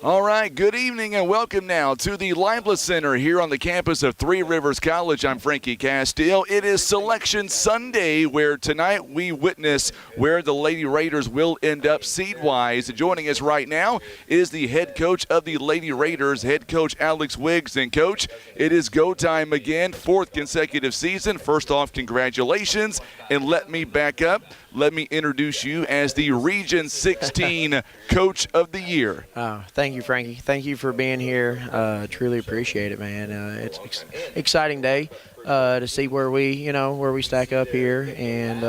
All right, good evening and welcome now to the Libla Center here on the campus of Three Rivers College. I'm Frankie Castile. It is Selection Sunday, where tonight we witness where the Lady Raiders will end up seed-wise. Joining us right now is the head coach of the Lady Raiders, head coach Alex Wiggs. And coach, it is go time again, fourth consecutive season. First off, congratulations, and let me back up. Let me introduce you as the Region 16 Coach of the Year. Oh, thank you, Frankie. Thank you for being here. Truly appreciate it, man. It's exciting day to see where we stack up here, and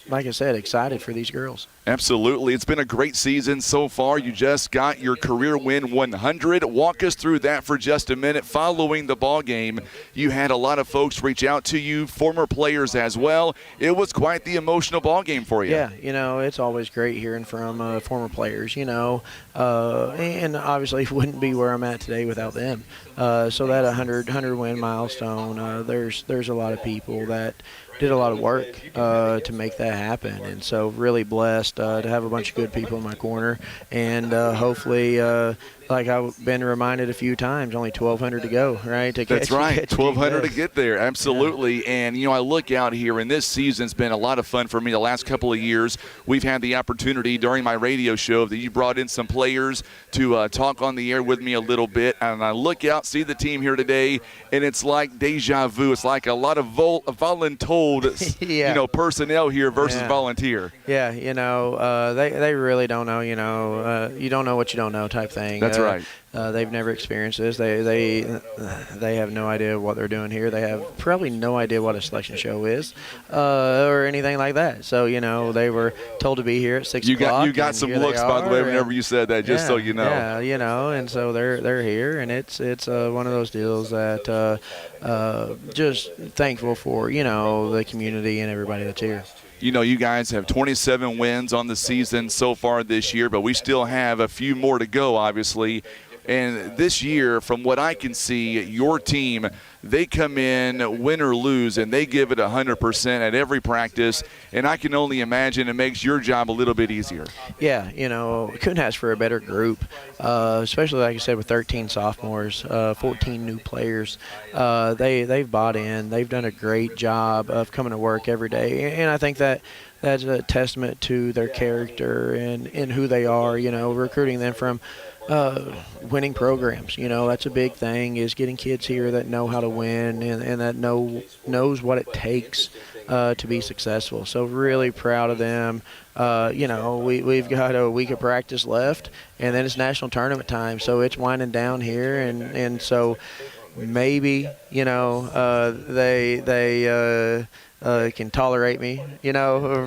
like I said, excited for these girls. Absolutely. It's been a great season so far. You just got your career win 100. Walk us through that for just a minute. Following the ball game, you had a lot of folks reach out to you, former players as well. It was quite the emotional ball game for you. Yeah, it's always great hearing from former players, and obviously it wouldn't be where I'm at today without them. So that 100 win milestone, there's a lot of people that did a lot of work to make that happen, and so really blessed to have a bunch of good people in my corner, and hopefully, like I've been reminded a few times, only 1,200 to go, right? That's right, 1,200 to get there, absolutely. Yeah. And, I look out here, and this season's been a lot of fun for me the last couple of years. We've had the opportunity during my radio show that you brought in some players to talk on the air with me a little bit, and I look out, see the team here today, and it's like deja vu. It's like a lot of voluntold, yeah. Personnel here versus volunteer. Yeah, they really don't know, you don't know what you don't know type thing. That's right. They've never experienced this. They have no idea what they're doing here. They have probably no idea what a selection show is or anything like that. So, they were told to be here at 6 o'clock. You got some looks, by the way, whenever you said that, just so you know. Yeah, and so they're here, and it's one of those deals that just thankful for, the community and everybody that's here. You guys have 27 wins on the season so far this year, but we still have a few more to go, obviously. And this year, from what I can see, your team, they come in, win or lose, and they give it 100% at every practice. And I can only imagine it makes your job a little bit easier. Yeah, couldn't ask for a better group, especially, like I said, with 13 sophomores, 14 new players. They've bought in. They've done a great job of coming to work every day. And I think that's a testament to their character and who they are, recruiting them from winning programs. That's a big thing, is getting kids here that know how to win and that knows what it takes to be successful. So really proud of them. We've got a week of practice left, and then it's national tournament time, so it's winding down here, and so maybe they can tolerate me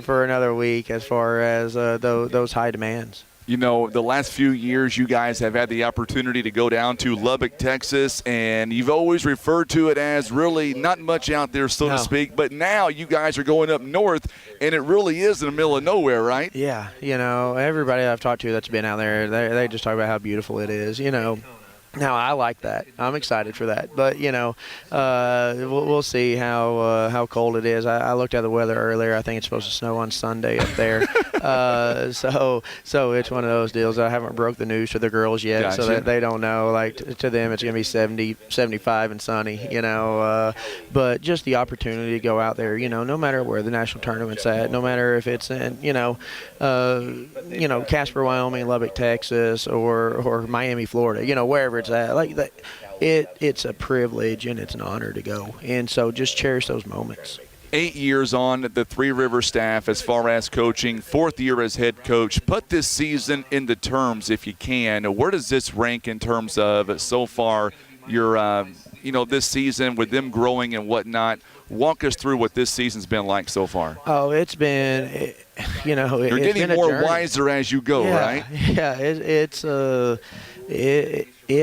for another week as far as those high demands. The last few years you guys have had the opportunity to go down to Lubbock, Texas, and you've always referred to it as really not much out there, so to speak. But now you guys are going up north, and it really is in the middle of nowhere, right? Yeah, everybody I've talked to that's been out there, they just talk about how beautiful it is, Now, I like that. I'm excited for that. But, we'll see how cold it is. I looked at the weather earlier. I think it's supposed to snow on Sunday up there. So it's one of those deals. I haven't broke the news to the girls yet, Gotcha. so that they don't know. Like, to them, it's going to be 70, 75 and sunny, But just the opportunity to go out there, no matter where the national tournament's at, no matter if it's in, Casper, Wyoming, Lubbock, Texas, or Miami, Florida, wherever it's at, like that, it's a privilege and it's an honor to go, and so just cherish those moments. 8 years on the Three River staff as far as coaching, 4th year as head coach. Put this season into terms, if you can. Where does this rank in terms of so far your this season with them growing and whatnot? Walk us through what this season's been like so far. Oh, it's been, you're getting more wiser as you go, right? Yeah, it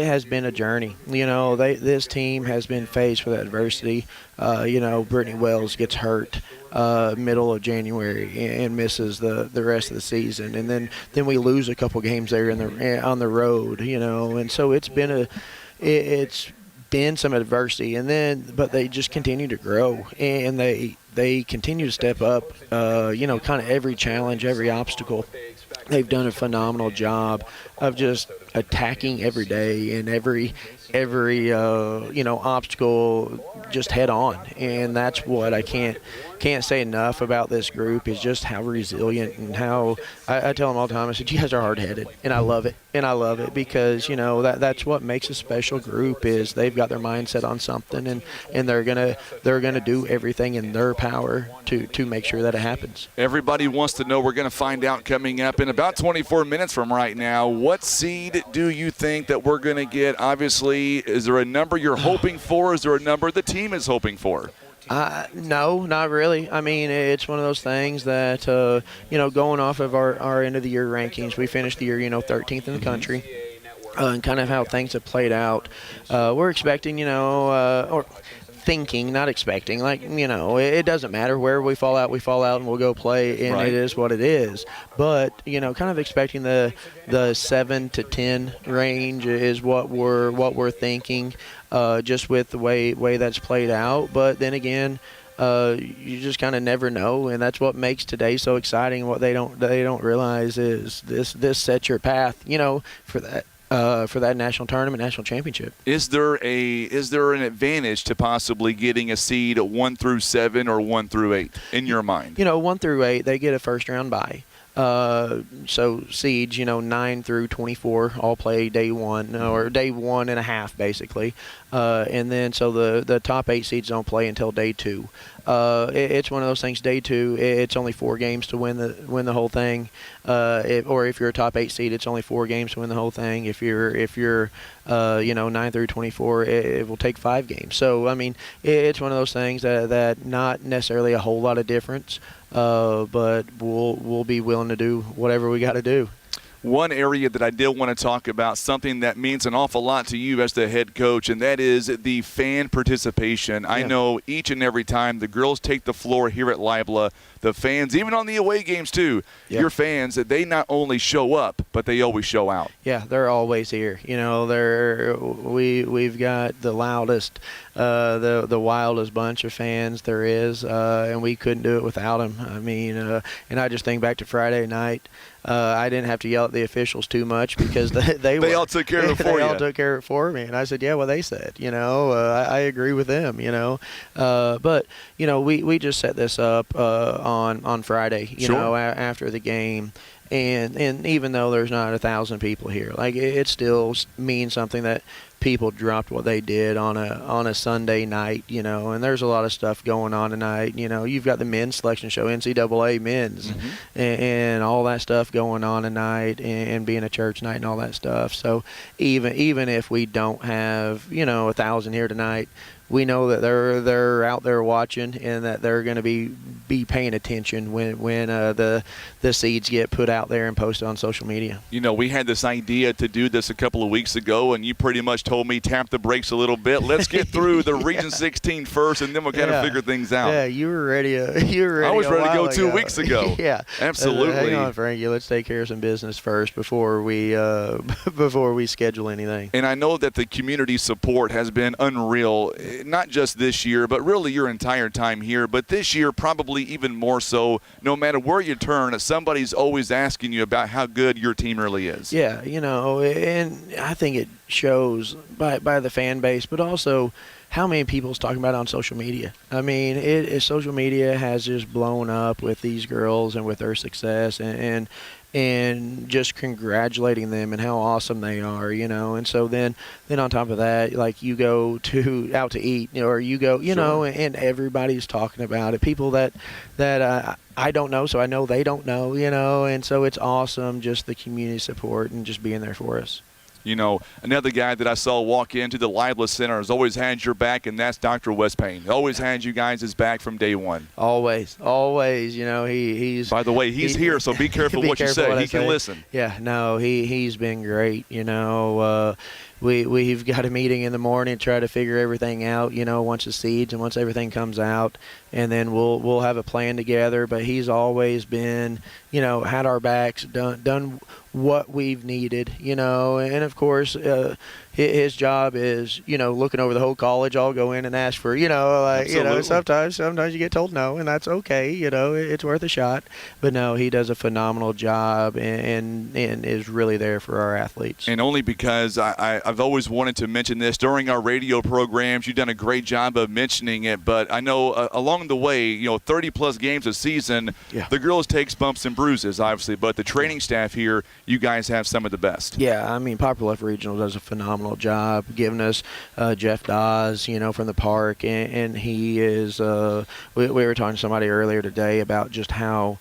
has been a journey. This team has been faced with adversity. Brittany Wells gets hurt middle of January and misses the rest of the season, and then we lose a couple games there on the road. And so it's been some adversity, but they just continue to grow, and they continue to step up. Kind of every challenge, every obstacle. they've done a phenomenal job of just attacking every day and every obstacle just head on. And that's what I can't say enough about this group, is just how resilient and how I tell them all the time. I said, you guys are hard-headed, and I love it. And I love it because, that's what makes a special group, is they've got their mindset on something, and they're gonna do everything in their power to make sure that it happens. Everybody wants to know. We're going to find out coming up in about 24 minutes from right now. What seed do you think that we're going to get? Obviously, is there a number you're hoping for? Is there a number the team is hoping for? No, not really. I mean, it's one of those things that, going off of our end of the year rankings, we finished the year, 13th in the country. And kind of how things have played out. We're expecting, or thinking, not expecting, it doesn't matter where we fall out and we'll go play, and right. It is what it is. But, kind of expecting the 7 to 10 range is what we're thinking, just with the way that's played out. But then again, you just kind of never know, and that's what makes today so exciting. What they don't realize is this sets your path, for that national tournament, national championship. Is there an advantage to possibly getting a seed 1 through 7 or 1 through 8 in your mind? 1 through 8, they get a first round bye. So seeds, 9 through 24 all play day 1, or day 1 and a half, basically. And then so the top 8 seeds don't play until day 2. It's one of those things. Day 2, it's only 4 games to win the whole thing. Or if you're a top 8 seed, it's only 4 games to win the whole thing. If you're 9 through 24, it will take 5 games. So I mean, it's one of those things that not necessarily a whole lot of difference, but we'll be willing to do whatever we got to do. One area that I did want to talk about, something that means an awful lot to you as the head coach, and that is the fan participation. Yeah. I know each and every time the girls take the floor here at Libla, the fans, even on the away games too, yeah. Your fans, they not only show up, but they always show out. Yeah, they're always here. We've got the loudest, the wildest bunch of fans there is, and we couldn't do it without them. I mean, and I just think back to Friday night. I didn't have to yell at the officials too much because they all took care of it for you. They all took care of it for me, and I said, yeah, well, they said, I agree with them, but we just set this up on Friday, sure. After the game. And even though there's not 1,000 people here, it still means something that people dropped what they did on a Sunday night, and there's a lot of stuff going on tonight. You've got the men's selection show, NCAA men's, mm-hmm. and all that stuff going on tonight, and being a church night and all that stuff. So even if we don't have 1,000 here tonight, we know that they're out there watching, and that they're going to be paying attention when the seeds get put out there and posted on social media. We had this idea to do this a couple of weeks ago, and you pretty much told me tap the brakes a little bit. Let's get through the Region 16 first, and then we'll kind of figure things out. Yeah, you were ready. I was ready to go 2 weeks ago. Yeah, absolutely. Hang on, Frankie. Let's take care of some business first before we schedule anything. And I know that the community support has been unreal. Not just this year, but really your entire time here. But this year, probably even more so. No matter where you turn, somebody's always asking you about how good your team really is. Yeah, and I think it shows by the fan base, but also how many people's talking about it on social media. I mean, social media has just blown up with these girls and with their success, and just congratulating them and how awesome they are, and so then on top of that, you go out to eat, or you go, sure. and everybody's talking about it. People that I don't know, so I know they don't know, and so it's awesome, just the community support and just being there for us. Another guy that I saw walk into the Libla Center has always had your back, and that's Dr. Wes Payne. Always had you guys' back from day one. Always. He's. By the way, he's here, so be careful what you say. He can listen. Yeah, no, he's been great. We've got a meeting in the morning to try to figure everything out, once the seeds and once everything comes out, and then we'll have a plan together. But he's always been, had our backs, done what we've needed, and of course, his job is, looking over the whole college. I'll go in and ask for, sometimes you get told no, and that's okay. It's worth a shot. But no, he does a phenomenal job and is really there for our athletes. And only because I've always wanted to mention this during our radio programs. You've done a great job of mentioning it, but I know along the way, 30-plus games a season, the girls takes bumps and bruises, obviously, but the training staff here, you guys have some of the best. Yeah, I mean, Poplar Bluff Regional does a phenomenal job giving us Jeff Dawes, from the park, and he is we were talking to somebody earlier today about just how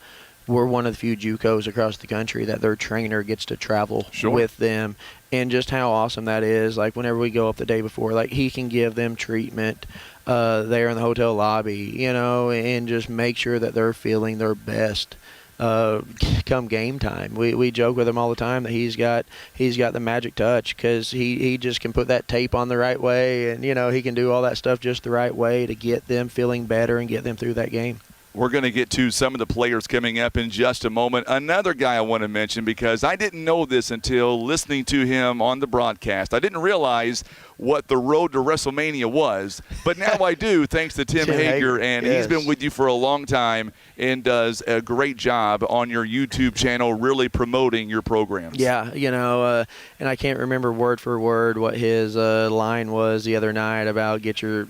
we're one of the few JUCOs across the country that their trainer gets to travel with them, and just how awesome that is. Like, whenever we go up the day before, like, he can give them treatment there in the hotel lobby, and just make sure that they're feeling their best come game time. We joke with him all the time that he's got the magic touch, because he just can put that tape on the right way, and he can do all that stuff just the right way to get them feeling better and get them through that game. We're going to get to some of the players coming up in just a moment. Another guy I want to mention, because I didn't know this until listening to him on the broadcast. I didn't realize what the road to WrestleMania was, but now I do, thanks to Tim Hager, and he's been with you for a long time and does a great job on your YouTube channel, really promoting your programs. Yeah, and I can't remember word for word what his line was the other night about get your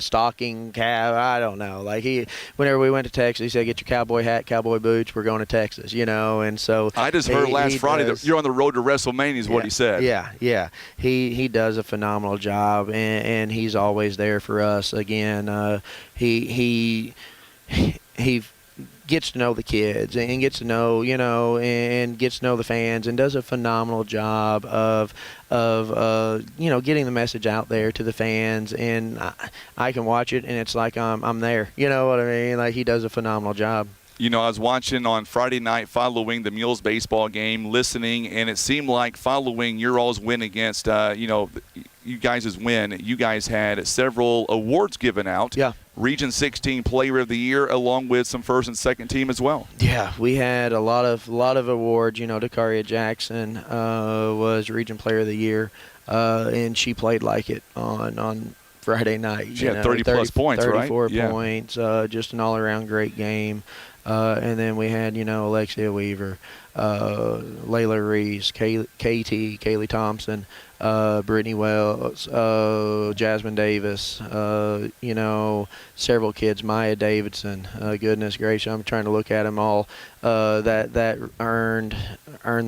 stocking cap. I don't know. Like, whenever we went to Texas, he said, get your cowboy hat, cowboy boots, we're going to Texas, and so I just heard last Friday that you're on the road to WrestleMania is what he said. Yeah. He does a phenomenal job, and he's always there for us. Again, he gets to know the kids and gets to know, and gets to know the fans, and does a phenomenal job of getting the message out there to the fans. And I can watch it, and it's like I'm there. You know what I mean? Like, he does a phenomenal job. I was watching on Friday night following the Mules baseball game, listening, and it seemed like following your all's win against, you guys' win, you guys had several awards given out. Yeah. Region 16 Player of the Year, along with some first and second team as well. Yeah, we had a lot of awards. Dakaria Jackson was Region Player of the Year, and she played like it on Friday night. She had 30-plus points, 34 right? 34 points, just an all-around great game. And then we had, Alexia Weaver, Layla Reese, Kaylee Thompson, Brittany Wells, Jasmine Davis, several kids, Maya Davidson. Goodness gracious, I'm trying to look at them all that earned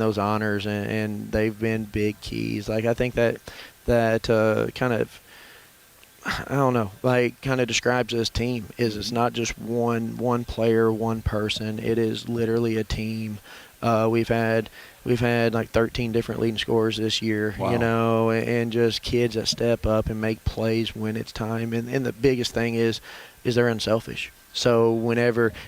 those honors, and they've been big keys. Like, I think that kind of, I don't know, like, kind of describes this team. It's not just one player, one person. It is literally a team. We've had like 13 different leading scorers this year. Wow. And just kids that step up and make plays when it's time. And the biggest thing is they're unselfish. So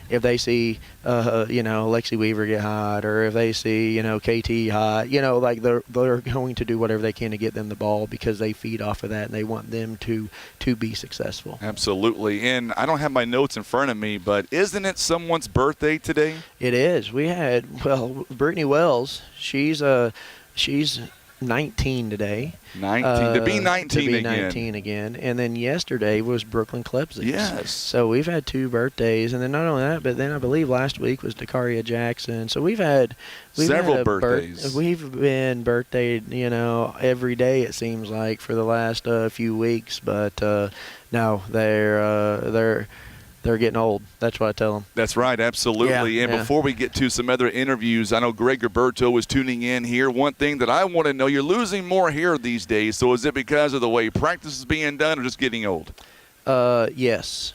if they see, Lexi Weaver get hot, or if they see, KT hot, like, they're going to do whatever they can to get them the ball, because they feed off of that, and they want them to be successful. Absolutely. And I don't have my notes in front of me, but isn't it someone's birthday today? It is. We had, Brittany Wells, she's 19 today. 19. To be 19 again. And then yesterday was Brooklyn Klepsy. Yes. So we've had 2 birthdays. And then not only that, but then I believe last week was Dakaria Jackson. So we've had several birthdays. We've been birthdayed, every day, it seems like, for the last few weeks. But no, they're getting old. That's what I tell them. That's right, absolutely. Yeah, and before we get to some other interviews, I know Greg Roberto is tuning in here. One thing that I want to know, you're losing more hair these days, so is it because of the way practice is being done, or just getting old? Yes.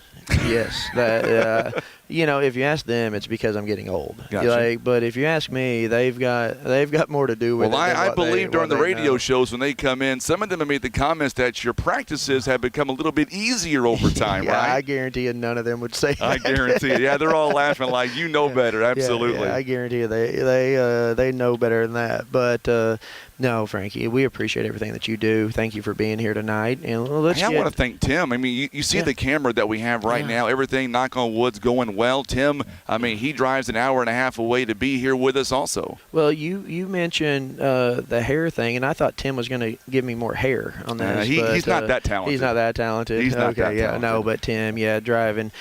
That if you ask them, it's because I'm getting old. Gotcha. But if you ask me, they've got more to do with it. Well, I believe during the radio shows when they come in, some of them have made the comments that your practices have become a little bit easier over time, right? I guarantee you none of them would say that. I guarantee you. Yeah, they're all laughing like, better. Absolutely. Yeah, I guarantee you they know better than that. But no, Frankie, we appreciate everything that you do. Thank you for being here tonight. And I want to thank Tim. I mean, you see the camera that we have right now. Everything, knock on wood's going doing well. Tim, I mean, he drives an hour and a half away to be here with us also. Well, you mentioned the hair thing, and I thought Tim was going to give me more hair on this. He's not that talented. He's not that talented. He's not that yeah, talented. no, but Tim, yeah, driving,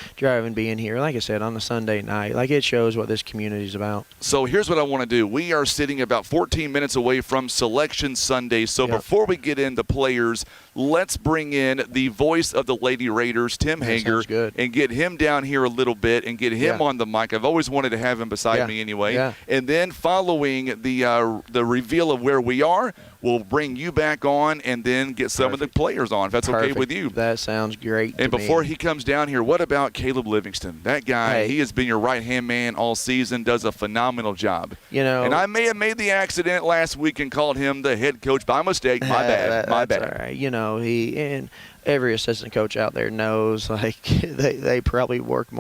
being here, like I said, on a Sunday night, like it shows what this community is about. So here's what I want to do. We are sitting about 14 minutes away from Selection Sunday. So before we get into players, let's bring in the voice of the Lady Raiders, Tim Hager, and get him down here a little bit and get him on the mic. I've always wanted to have him beside me anyway. Yeah. And then following the reveal of where we are, we'll bring you back on and then get some of the players on, if that's okay with you. That sounds great. And before he comes down here, what about Caleb Livingston? That guy, he has been your right-hand man all season, does a phenomenal job. And I may have made the accident last week and called him the head coach by mistake. My bad. My bad. All right. He and every assistant coach out there knows, like, they probably work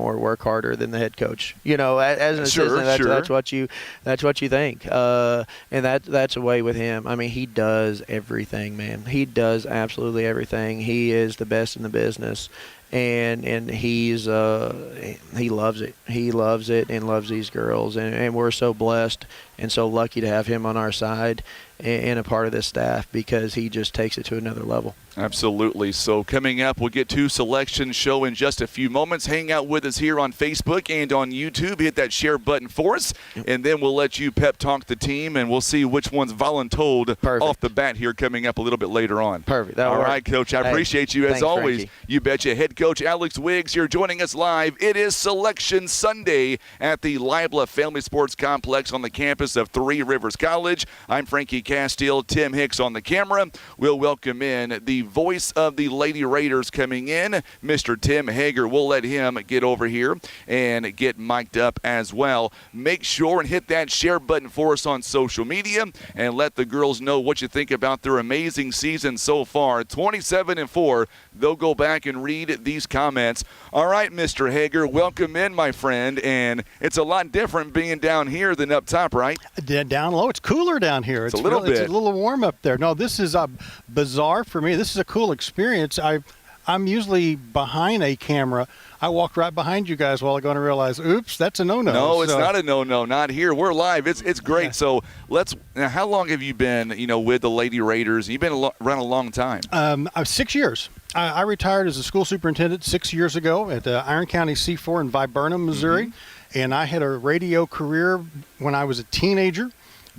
harder than the head coach. As an assistant, that's what you think. And that's a way with him. I mean, he does everything, man. He does absolutely everything. He is the best in the business. And he loves it. He loves it and loves these girls. And we're so blessed and so lucky to have him on our side and a part of this staff, because he just takes it to another level. Absolutely. So coming up, we'll get to Selection Show in just a few moments. Hang out with us here on Facebook and on YouTube. Hit that share button for us, and then we'll let you pep talk the team, and we'll see which one's voluntold off the bat here coming up a little bit later on. Perfect. All right, Coach. I appreciate you as always. Frankie. You betcha. Head Coach Alex Wiggs here joining us live. It is Selection Sunday at the Libla Family Sports Complex on the campus of Three Rivers College. I'm Frankie Castile, Tim Hicks on the camera. We'll welcome in the voice of the Lady Raiders coming in, Mr. Tim Hager. We'll let him get over here and get mic'd up as well. Make sure and hit that share button for us on social media and let the girls know what you think about their amazing season so far. 27-4. They'll go back and read these comments. All right, Mr. Hager, welcome in, my friend. And it's a lot different being down here than up top, right? Down low, it's cooler down here. It's a little bit. It's a little warm up there. No, this is bizarre for me. This is a cool experience. I'm usually behind a camera. I walked right behind you guys while ago and realized, oops, that's a no-no. No, it's not a no-no. Not here. We're live. It's great. Yeah. So now, how long have you been, with the Lady Raiders? You've been around a long time. 6 years. I retired as a school superintendent 6 years ago at Iron County C4 in Viburnum, Missouri. Mm-hmm. And I had a radio career when I was a teenager.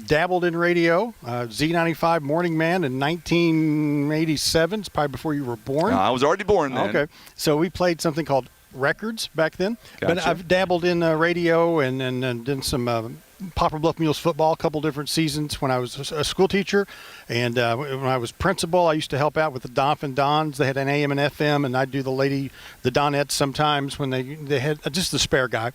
Dabbled in radio, Z95 Morning Man in 1987. It's probably before you were born. No, I was already born then. Okay. So we played something called Records back then. Gotcha. But I've dabbled in radio and done some Poplar Bluff Mules football a couple different seasons when I was a school teacher. And when I was principal, I used to help out with the Donphin Dons. They had an AM and FM, and I'd do the Donettes sometimes when they had just the spare guy.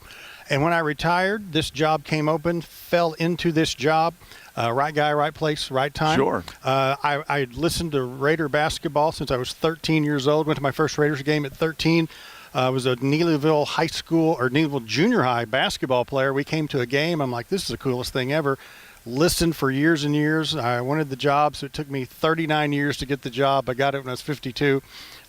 And when I retired, this job came open, fell into this job. Right guy, right place, right time. Sure. I listened to Raider basketball since I was 13 years old. Went to my first Raiders game at 13. I was a Neelyville High School or Neelyville Junior High basketball player. We came to a game. I'm like, this is the coolest thing ever. Listened for years and years. I wanted the job, so it took me 39 years to get the job. I got it when I was 52.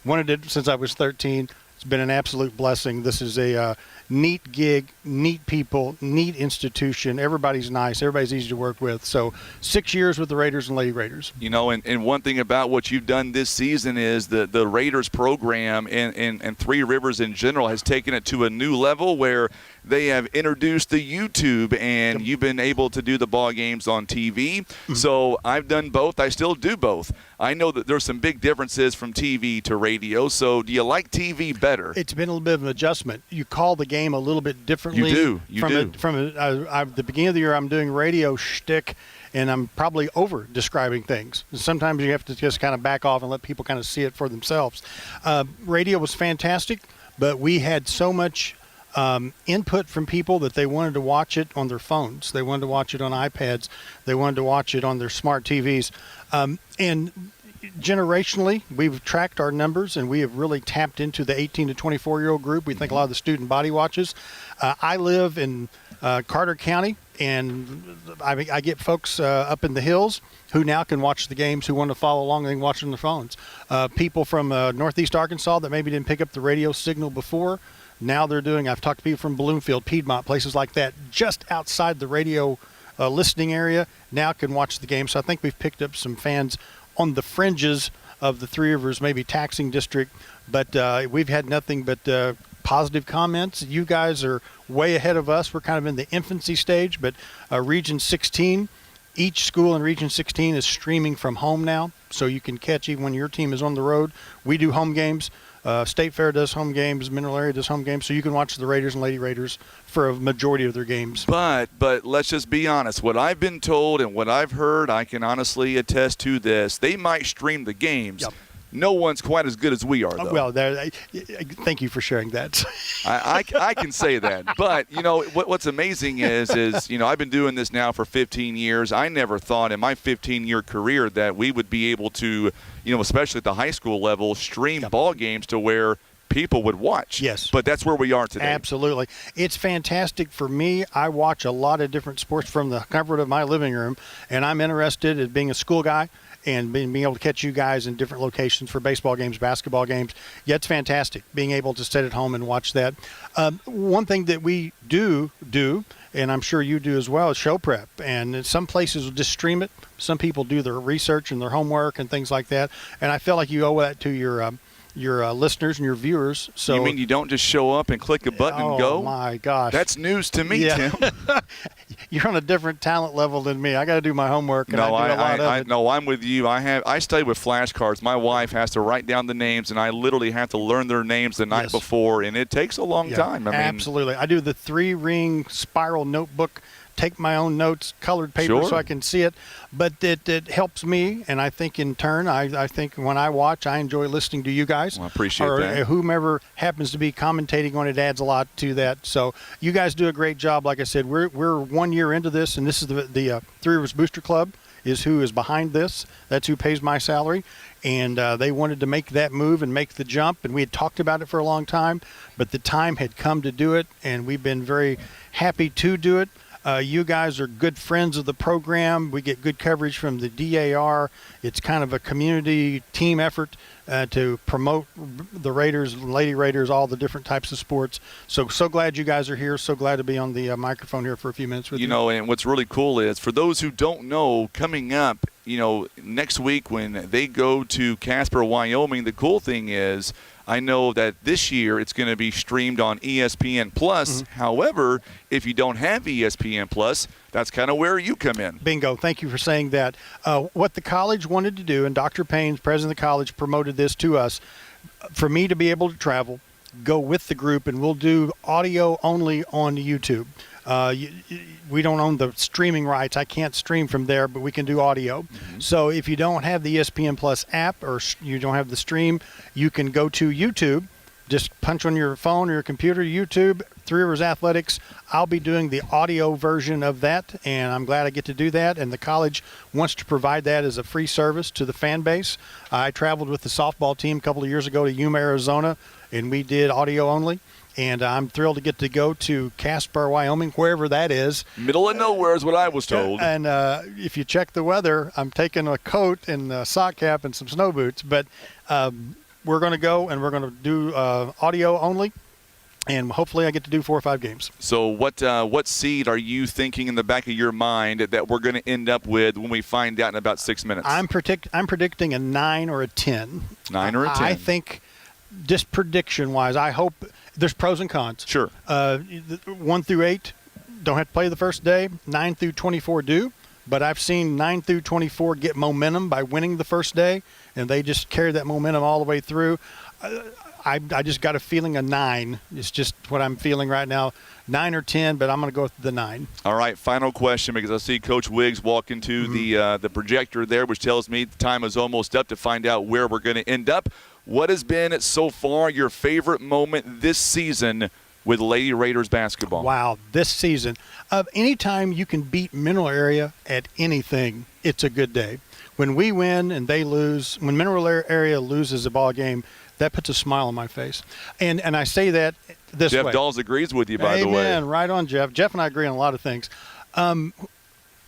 Wanted it since I was 13. It's been an absolute blessing. This is a neat gig, neat people, neat institution. Everybody's nice. Everybody's easy to work with. So 6 years with the Raiders and Lady Raiders. And one thing about what you've done this season is the Raiders program and Three Rivers in general has taken it to a new level where they have introduced the YouTube, and you've been able to do the ball games on TV. Mm-hmm. So I've done both. I still do both. I know that there's some big differences from TV to radio. So do you like TV better? It's been a little bit of an adjustment. You call the game a little bit differently. You do. At the beginning of the year, I'm doing radio shtick, and I'm probably over describing things. Sometimes you have to just kind of back off and let people kind of see it for themselves. Radio was fantastic, but we had so much input from people that they wanted to watch it on their phones. They wanted to watch it on iPads. They wanted to watch it on their smart TVs. And generationally, we've tracked our numbers, and we have really tapped into the 18 to 24-year-old group. We think a lot of the student body watches. I live in Carter County, and I get folks up in the hills who now can watch the games, who want to follow along. They can watch it on their phones. People from northeast Arkansas that maybe didn't pick up the radio signal before, Now they're doing, I've talked to people from Bloomfield, Piedmont, places like that, just outside the radio listening area, now can watch the game. So I think we've picked up some fans on the fringes of the Three Rivers, maybe taxing district, but we've had nothing but positive comments. You guys are way ahead of us. We're kind of in the infancy stage, but Region 16, each school in Region 16 is streaming from home now, so you can catch even when your team is on the road. We do home games. State Fair does home games. Mineral Area does home games, so you can watch the Raiders and Lady Raiders for a majority of their games. But let's just be honest. What I've been told and what I've heard, I can honestly attest to this. They might stream the games. Yep. No one's quite as good as we are, though. Well, thank you for sharing that. I can say that. But, what's amazing is, I've been doing this now for 15 years. I never thought in my 15-year career that we would be able to, especially at the high school level, stream ball games to where people would watch. Yes. But that's where we are today. Absolutely. It's fantastic for me. I watch a lot of different sports from the comfort of my living room, and I'm interested in being a school guy and being able to catch you guys in different locations for baseball games, basketball games. Yeah, it's fantastic being able to sit at home and watch that. One thing that we do, and I'm sure you do as well, is show prep. And some places will just stream it. Some people do their research and their homework and things like that. And I feel like you owe that to your listeners and your viewers. So you mean you don't just show up and click a button and go? Oh, my gosh. That's news to me, Yeah. Tim. You're on a different talent level than me. I got to do my homework, and I do a lot of it. No, I'm with you. I study with flashcards. My wife has to write down the names, and I literally have to learn their names the night before, and it takes a long time. Absolutely. I do the 3-ring spiral notebook, take my own notes, colored paper so I can see it. But it helps me, and I think in turn, I think when I watch, I enjoy listening to you guys. Well, I appreciate or that. Whomever happens to be commentating on it adds a lot to that. So you guys do a great job. Like I said, we're 1 year into this, and this is the Three Rivers Booster Club is who is behind this. That's who pays my salary. And they wanted to make that move and make the jump, and we had talked about it for a long time, but the time had come to do it, and we've been very happy to do it. You guys are good friends of the program. We get good coverage from the DAR. It's kind of a community team effort to promote the Raiders, Lady Raiders, all the different types of sports. So glad you guys are here. So glad to be on the microphone here for a few minutes with you. And what's really cool is, for those who don't know, coming up, next week when they go to Casper, Wyoming, the cool thing is, I know that this year it's going to be streamed on ESPN Plus. Mm-hmm. However, if you don't have ESPN Plus, that's kind of where you come in. Bingo. Thank you for saying that. What the college wanted to do, and Dr. Payne, president of the college, promoted this to us, for me to be able to travel, go with the group, and we'll do audio only on YouTube. We don't own the streaming rights. I can't stream from there, but we can do audio. Mm-hmm. So if you don't have the ESPN Plus app or you don't have the stream, you can go to YouTube. Just punch on your phone or your computer, YouTube, Three Rivers Athletics. I'll be doing the audio version of that, and I'm glad I get to do that. And the college wants to provide that as a free service to the fan base. I traveled with the softball team a couple of years ago to Yuma, Arizona, and we did audio only. And I'm thrilled to get to go to Casper, Wyoming, wherever that is. Middle of nowhere is what I was told. And if you check the weather, I'm taking a coat and a sock cap and some snow boots. But we're going to go, and we're going to do audio only. And hopefully I get to do 4 or 5 games. So what seed are you thinking in the back of your mind that we're going to end up with when we find out in about 6 minutes? I'm predicting a 9 or a 10. 9 or a 10. I think, just prediction-wise, I hope – there's pros and cons. Sure. 1 through 8 don't have to play the first day. 9 through 24 do. But I've seen 9 through 24 get momentum by winning the first day, and they just carry that momentum all the way through. I just got a feeling a 9. It's just what I'm feeling right now. 9 or 10, but I'm going to go with the 9. All right, final question, because I see Coach Wiggs walk into the projector there, which tells me the time is almost up to find out where we're going to end up. What has been so far your favorite moment this season with Lady Raiders basketball? Wow, this season. Anytime you can beat Mineral Area at anything, it's a good day. When we win and they lose, when Mineral Area loses a ball game, that puts a smile on my face. And I say that this way. Jeff Dawes agrees with you, by the way. Amen. Right on, Jeff. Jeff and I agree on a lot of things.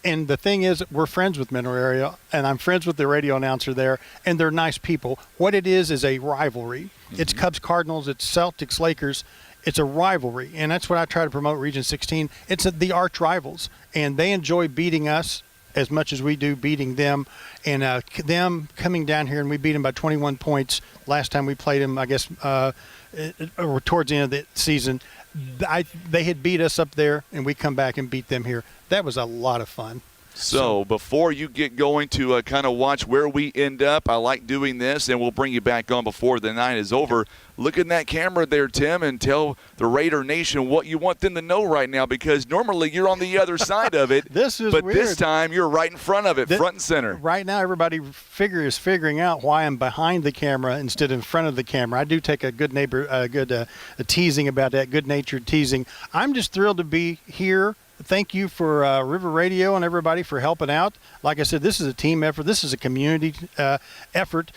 And the thing is, we're friends with Mineral Area, and I'm friends with the radio announcer there, and they're nice people. What it is a rivalry. Mm-hmm. It's Cubs Cardinals, it's Celtics Lakers. it's a rivalry, and that's what I try to promote Region 16. It's the arch rivals, and they enjoy beating us as much as we do beating them. And them coming down here, and we beat them by 21 points last time we played them, I guess, towards the end of the season. They had beat us up there, and we come back and beat them here. That was a lot of fun. So before you get going to kind of watch where we end up, I like doing this, and we'll bring you back on before the night is over. Look in that camera there, Tim, and tell the Raider Nation what you want them to know right now, because normally you're on the other side of it. This is but weird. This time you're right in front of it, front and center. Right now everybody is figuring out why I'm behind the camera instead of in front of the camera. I do take a good teasing about that, good-natured teasing. I'm just thrilled to be here. Thank you for River Radio and everybody for helping out. Like I said, this is a team effort. This is a community effort.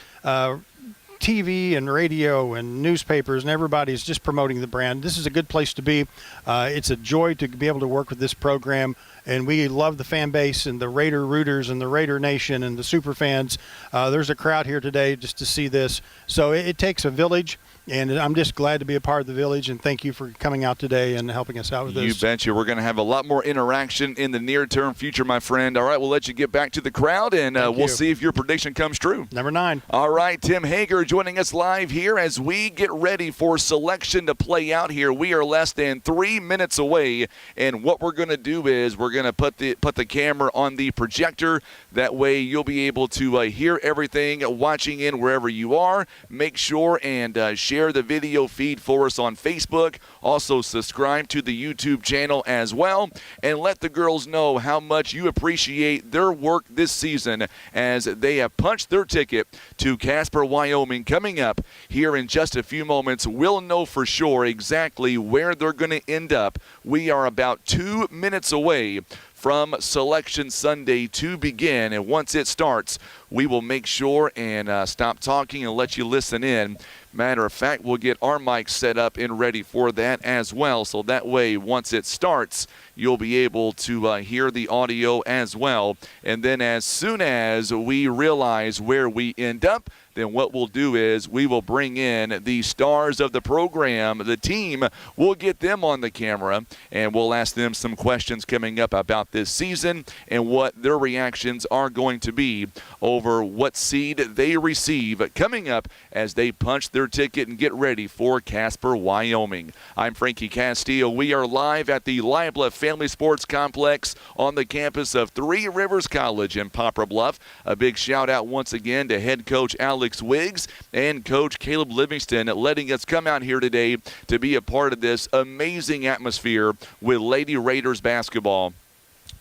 TV and radio and newspapers and everybody's just promoting the brand. This is a good place to be. It's a joy to be able to work with this program, and we love the fan base and the Raider Rooters and the Raider Nation and the super fans. There's a crowd here today just to see this. So it takes a village. And I'm just glad to be a part of the village, and thank you for coming out today and helping us out with this. You betcha. We're going to have a lot more interaction in the near-term future, my friend. All right, we'll let you get back to the crowd, and we'll see if your prediction comes true. Number 9. All right, Tim Hager joining us live here as we get ready for selection to play out here. We are less than 3 minutes away, and what we're going to do is we're going to put the camera on the projector. That way you'll be able to hear everything watching in wherever you are. Make sure and share the video feed for us on Facebook. Also subscribe to the YouTube channel as well, and let the girls know how much you appreciate their work this season as they have punched their ticket to Casper, Wyoming. Coming up here in just a few moments, we'll know for sure exactly where they're going to end up. We are about 2 minutes away from Selection Sunday to begin, and once it starts, we will make sure and stop talking and let you listen in. Matter of fact, we'll get our mics set up and ready for that as well, so that way once it starts, you'll be able to hear the audio as well. And then as soon as we realize where we end up, then what we'll do is we will bring in the stars of the program, the team. We'll get them on the camera, and we'll ask them some questions coming up about this season and what their reactions are going to be over what seed they receive coming up as they punch their ticket and get ready for Casper, Wyoming. I'm Frankie Castillo. We are live at the Libla Family Sports Complex on the campus of Three Rivers College in Poplar Bluff. A big shout out once again to head coach Alex Wiggs and coach Caleb Livingston letting us come out here today to be a part of this amazing atmosphere with Lady Raiders basketball.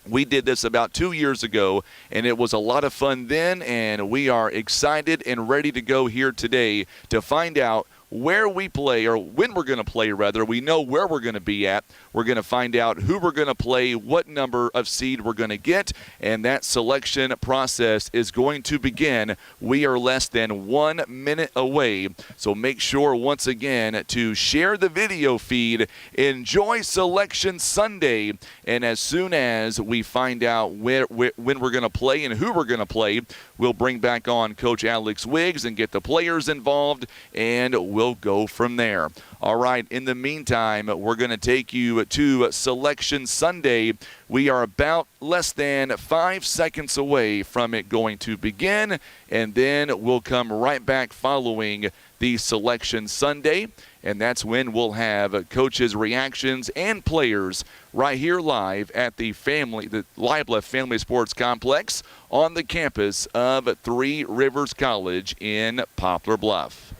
We did this about 2 years ago, and it was a lot of fun then, and we are excited and ready to go here today to find out where we play, or when we're going to play, rather. We know where we're going to be at. We're going to find out who we're going to play, what number of seed we're going to get, and that selection process is going to begin. We are less than 1 minute away, so make sure once again to share the video feed. Enjoy Selection Sunday, and as soon as we find out when we're going to play and who we're going to play, we'll bring back on Coach Alex Wiggs and get the players involved, and we'll go from there. All right, in the meantime, we're going to take you to Selection Sunday. We are about less than 5 seconds away from it going to begin, and then we'll come right back following the Selection Sunday, and that's when we'll have coaches' reactions and players right here live at the Libla Family Sports Complex on the campus of Three Rivers College in Poplar Bluff.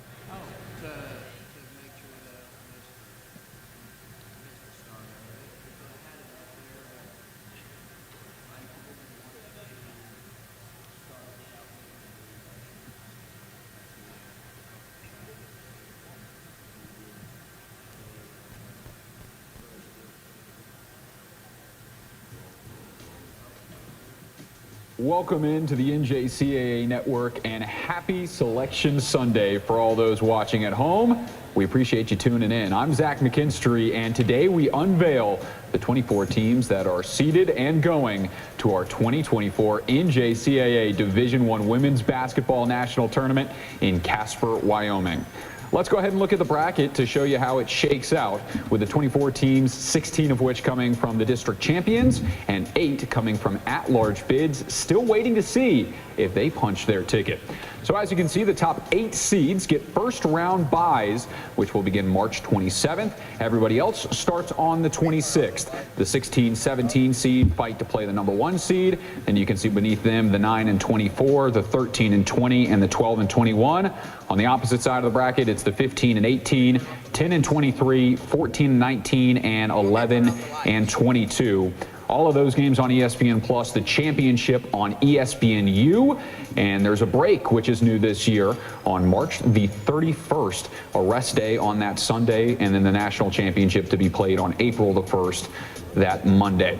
Welcome into the NJCAA Network, and happy Selection Sunday for all those watching at home. We appreciate you tuning in. I'm Zach McKinstry, and today we unveil the 24 teams that are seeded and going to our 2024 NJCAA Division I Women's Basketball National Tournament in Casper, Wyoming. Let's go ahead and look at the bracket to show you how it shakes out, with the 24 teams, 16 of which coming from the district champions and 8 coming from at-large bids, still waiting to see if they punch their ticket. So as you can see, the top 8 seeds get first round byes, which will begin March 27th. Everybody else starts on the 26th. The 16-17 seed fight to play the number 1 seed. And you can see beneath them the 9 and 24, the 13 and 20, and the 12 and 21. On the opposite side of the bracket, it's the 15 and 18, 10 and 23, 14 and 19, and 11 and 22. All of those games on ESPN Plus, the championship on ESPNU, and there's a break, which is new this year, on March the 31st, a rest day on that Sunday, and then the national championship to be played on April the 1st, that Monday.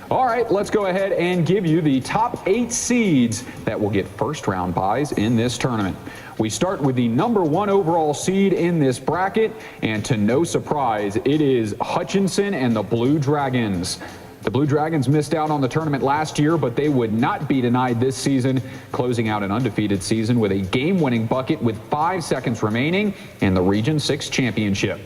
All right, let's go ahead and give you the top 8 seeds that will get first round byes in this tournament. We start with the number 1 overall seed in this bracket, and to no surprise, it is Hutchinson and the Blue Dragons. The Blue Dragons missed out on the tournament last year, but they would not be denied this season, closing out an undefeated season with a game-winning bucket with 5 seconds remaining in the Region 6 championship.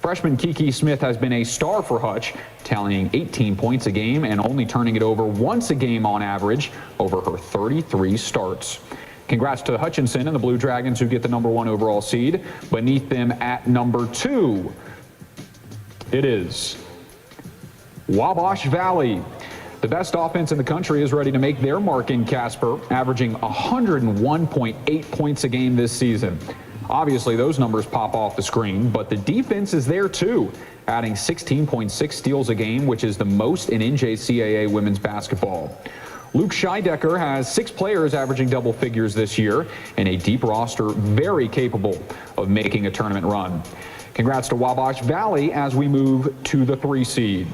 Freshman Kiki Smith has been a star for Hutch, tallying 18 points a game and only turning it over once a game on average over her 33 starts. Congrats to Hutchinson and the Blue Dragons, who get the number 1 overall seed. Beneath them at number 2, it is Wabash Valley. The best offense in the country is ready to make their mark in Casper, averaging 101.8 points a game this season. Obviously, those numbers pop off the screen, but the defense is there too, adding 16.6 steals a game, which is the most in NJCAA women's basketball. Luke Scheidecker has 6 players averaging double figures this year, and a deep roster very capable of making a tournament run. Congrats to Wabash Valley as we move to the 3 seed.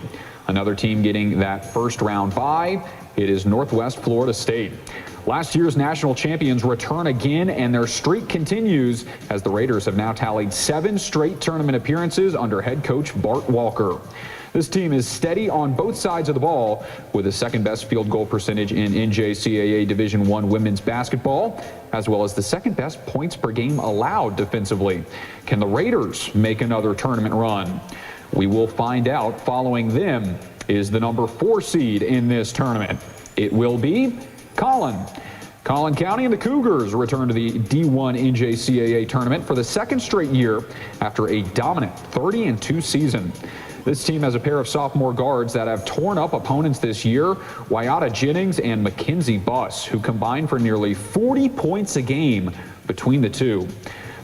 Another team getting that first round bye, it is Northwest Florida State. Last year's national champions return again, and their streak continues as the Raiders have now tallied 7 straight tournament appearances under head coach Bart Walker. This team is steady on both sides of the ball, with the second best field goal percentage in NJCAA Division I women's basketball, as well as the second best points per game allowed defensively. Can the Raiders make another tournament run? We will find out. Following them is the number 4 seed in this tournament. It will be Collin. Collin County and the Cougars return to the D1 NJCAA tournament for the 2nd straight year after a dominant 30-2 season. This team has a pair of sophomore guards that have torn up opponents this year, Wyatta Jennings and Mackenzie Buss, who combined for nearly 40 points a game between the two.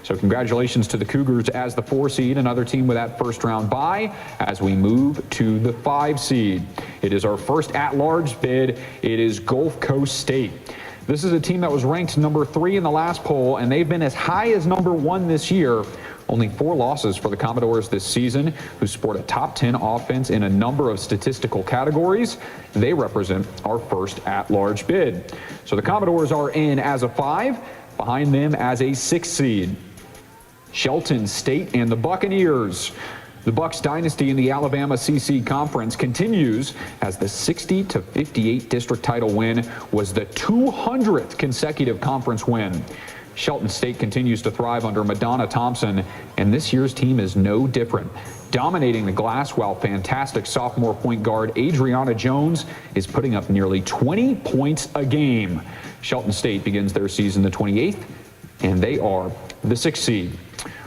So congratulations to the Cougars as the 4 seed, another team with that first round bye as we move to the 5 seed. It is our first at-large bid. It is Gulf Coast State. This is a team that was ranked number 3 in the last poll, and they've been as high as number 1 this year. Only 4 losses for the Commodores this season, who sport a top 10 offense in a number of statistical categories. They represent our first at-large bid. So the Commodores are in as a 5, behind them as a 6 seed. Shelton State and the Buccaneers. The Bucs dynasty in the Alabama CC Conference continues as the 60-58 district title win was the 200th consecutive conference win. Shelton State continues to thrive under Madonna Thompson, and this year's team is no different, dominating the glass while fantastic sophomore point guard Adriana Jones is putting up nearly 20 points a game. Shelton State begins their season the 28th, and they are the 6th seed.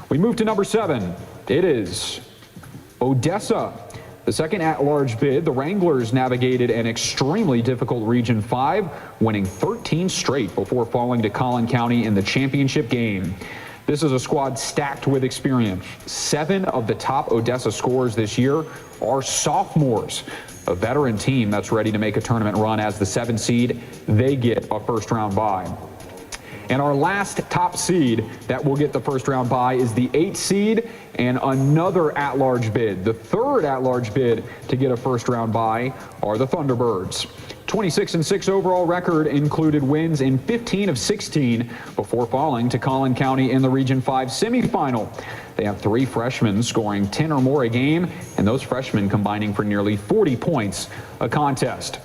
We move to number 7. It is Odessa. The second at-large bid, the Wranglers navigated an extremely difficult Region 5, winning 13 straight before falling to Collin County in the championship game. This is a squad stacked with experience. 7 of the top Odessa scorers this year are sophomores. A veteran team that's ready to make a tournament run as the 7 seed. They get a first round bye. And our last top seed that will get the first round bye is the 8 seed and another at-large bid. The 3rd at-large bid to get a first round bye are the Thunderbirds. 26-6 overall record included wins in 15 of 16 before falling to Collin County in the Region 5 semifinal. They have 3 freshmen scoring 10 or more a game, and those freshmen combining for nearly 40 points a contest.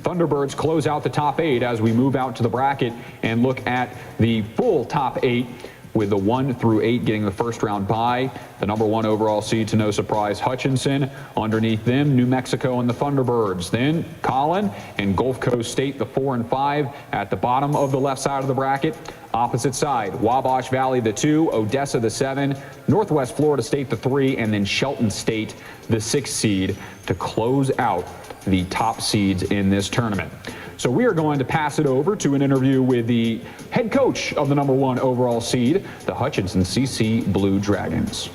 Thunderbirds close out the top 8 as we move out to the bracket and look at the full top 8. with the 1 through 8 getting the first round bye. The number 1 overall seed, to no surprise, Hutchinson. Underneath them, New Mexico and the Thunderbirds. Then Collin and Gulf Coast State, the 4 and 5 at the bottom of the left side of the bracket. Opposite side, Wabash Valley, the 2, Odessa, the 7, Northwest Florida State, the 3, and then Shelton State, the 6 seed, to close out the top seeds in this tournament. So we are going to pass it over to an interview with the head coach of the number 1 overall seed, the Hutchinson CC Blue Dragons.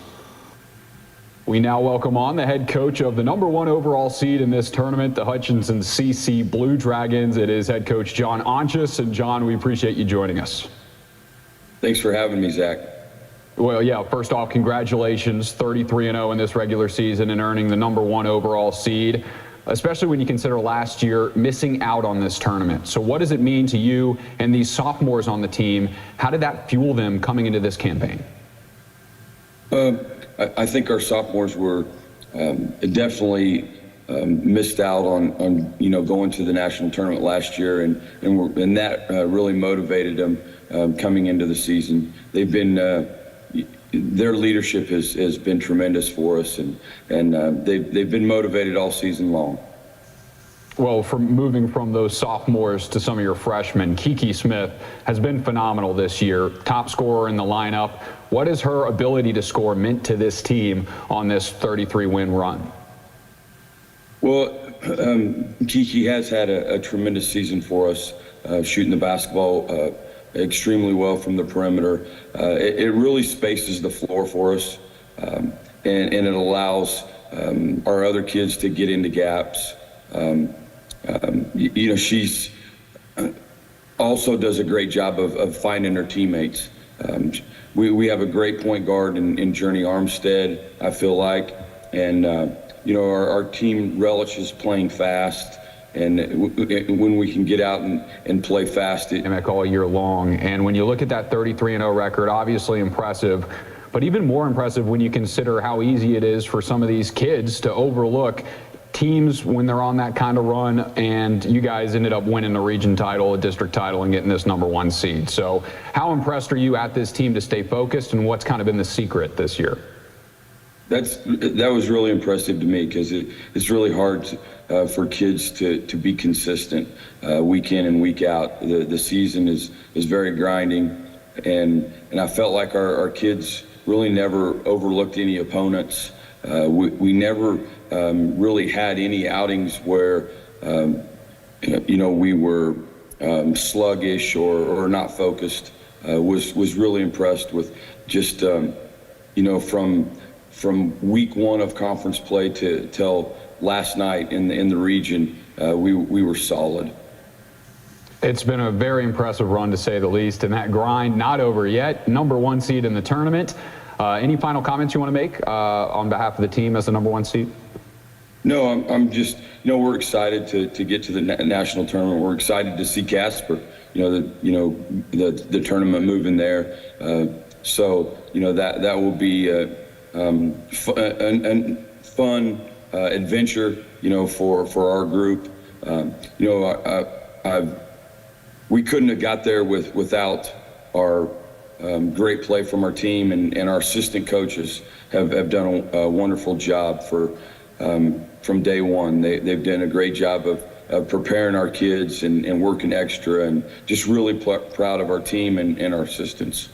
We now welcome on the head coach of the number 1 overall seed in this tournament, the Hutchinson CC Blue Dragons. It is head coach John Onchus. And John, we appreciate you joining us. Thanks for having me, Zach. Well, yeah, first off, congratulations, 33-0 in this regular season and earning the number 1 overall seed, especially when you consider last year missing out on this tournament. So what does it mean to you and these sophomores on the team? How did that fuel them coming into this campaign? I think our sophomores were definitely missed out on going to the national tournament last year, and that really motivated them coming into the season. They've been their leadership has been tremendous for us, and they've been motivated all season long. Well, from moving from those sophomores to some of your freshmen, Kiki Smith has been phenomenal this year, top scorer in the lineup. What has her ability to score meant to this team on this 33-win run? Well, Kiki has had a tremendous season for us, shooting the basketball extremely well from the perimeter. It really spaces the floor for us, and it allows our other kids to get into gaps. She's also does a great job of finding her teammates. We have a great point guard in Journey Armstead, I feel like, and our team relishes playing fast, and when we can get out and play fast, all year long. And when you look at that 33-0 record, obviously impressive, but even more impressive when you consider how easy it is for some of these kids to overlook teams when they're on that kind of run, and you guys ended up winning a region title, a district title, and getting this number 1 seed. So how impressed are you at this team to stay focused, and what's kind of been the secret this year? That was really impressive to me, because it's really hard for kids to be consistent week in and week out. The season is very grinding, and I felt like our kids really never overlooked any opponents. We never really had any outings where we were sluggish or not focused. Was really impressed with just from week 1 of conference play till last night in the region, we were solid. It's been a very impressive run, to say the least, and that grind not over yet. Number 1 seed in the tournament. Any final comments you want to make on behalf of the team as the number 1 seed? No, I'm just, we're excited to get to the national tournament. We're excited to see Casper, the tournament moving there. So that will be a fun adventure, for our group. We couldn't have got there without our great play from our team, and our assistant coaches have done a wonderful job from day one. They've done a great job of preparing our kids and working extra, and just really proud of our team and our assistants.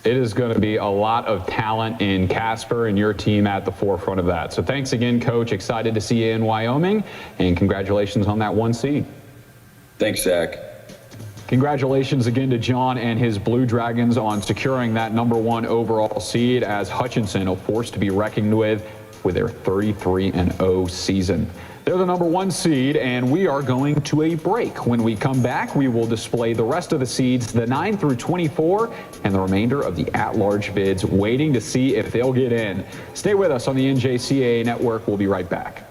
It is going to be a lot of talent in Casper, and your team at the forefront of that. So thanks again, Coach. Excited to see you in Wyoming, and congratulations on that 1 seed. Thanks, Zach. Congratulations again to John and his Blue Dragons on securing that number 1 overall seed, as Hutchinson, a force to be reckoned with their 33-0 season. They're the number 1 seed, and we are going to a break. When we come back, we will display the rest of the seeds, the 9 through 24, and the remainder of the at-large bids, waiting to see if they'll get in. Stay with us on the NJCAA Network. We'll be right back.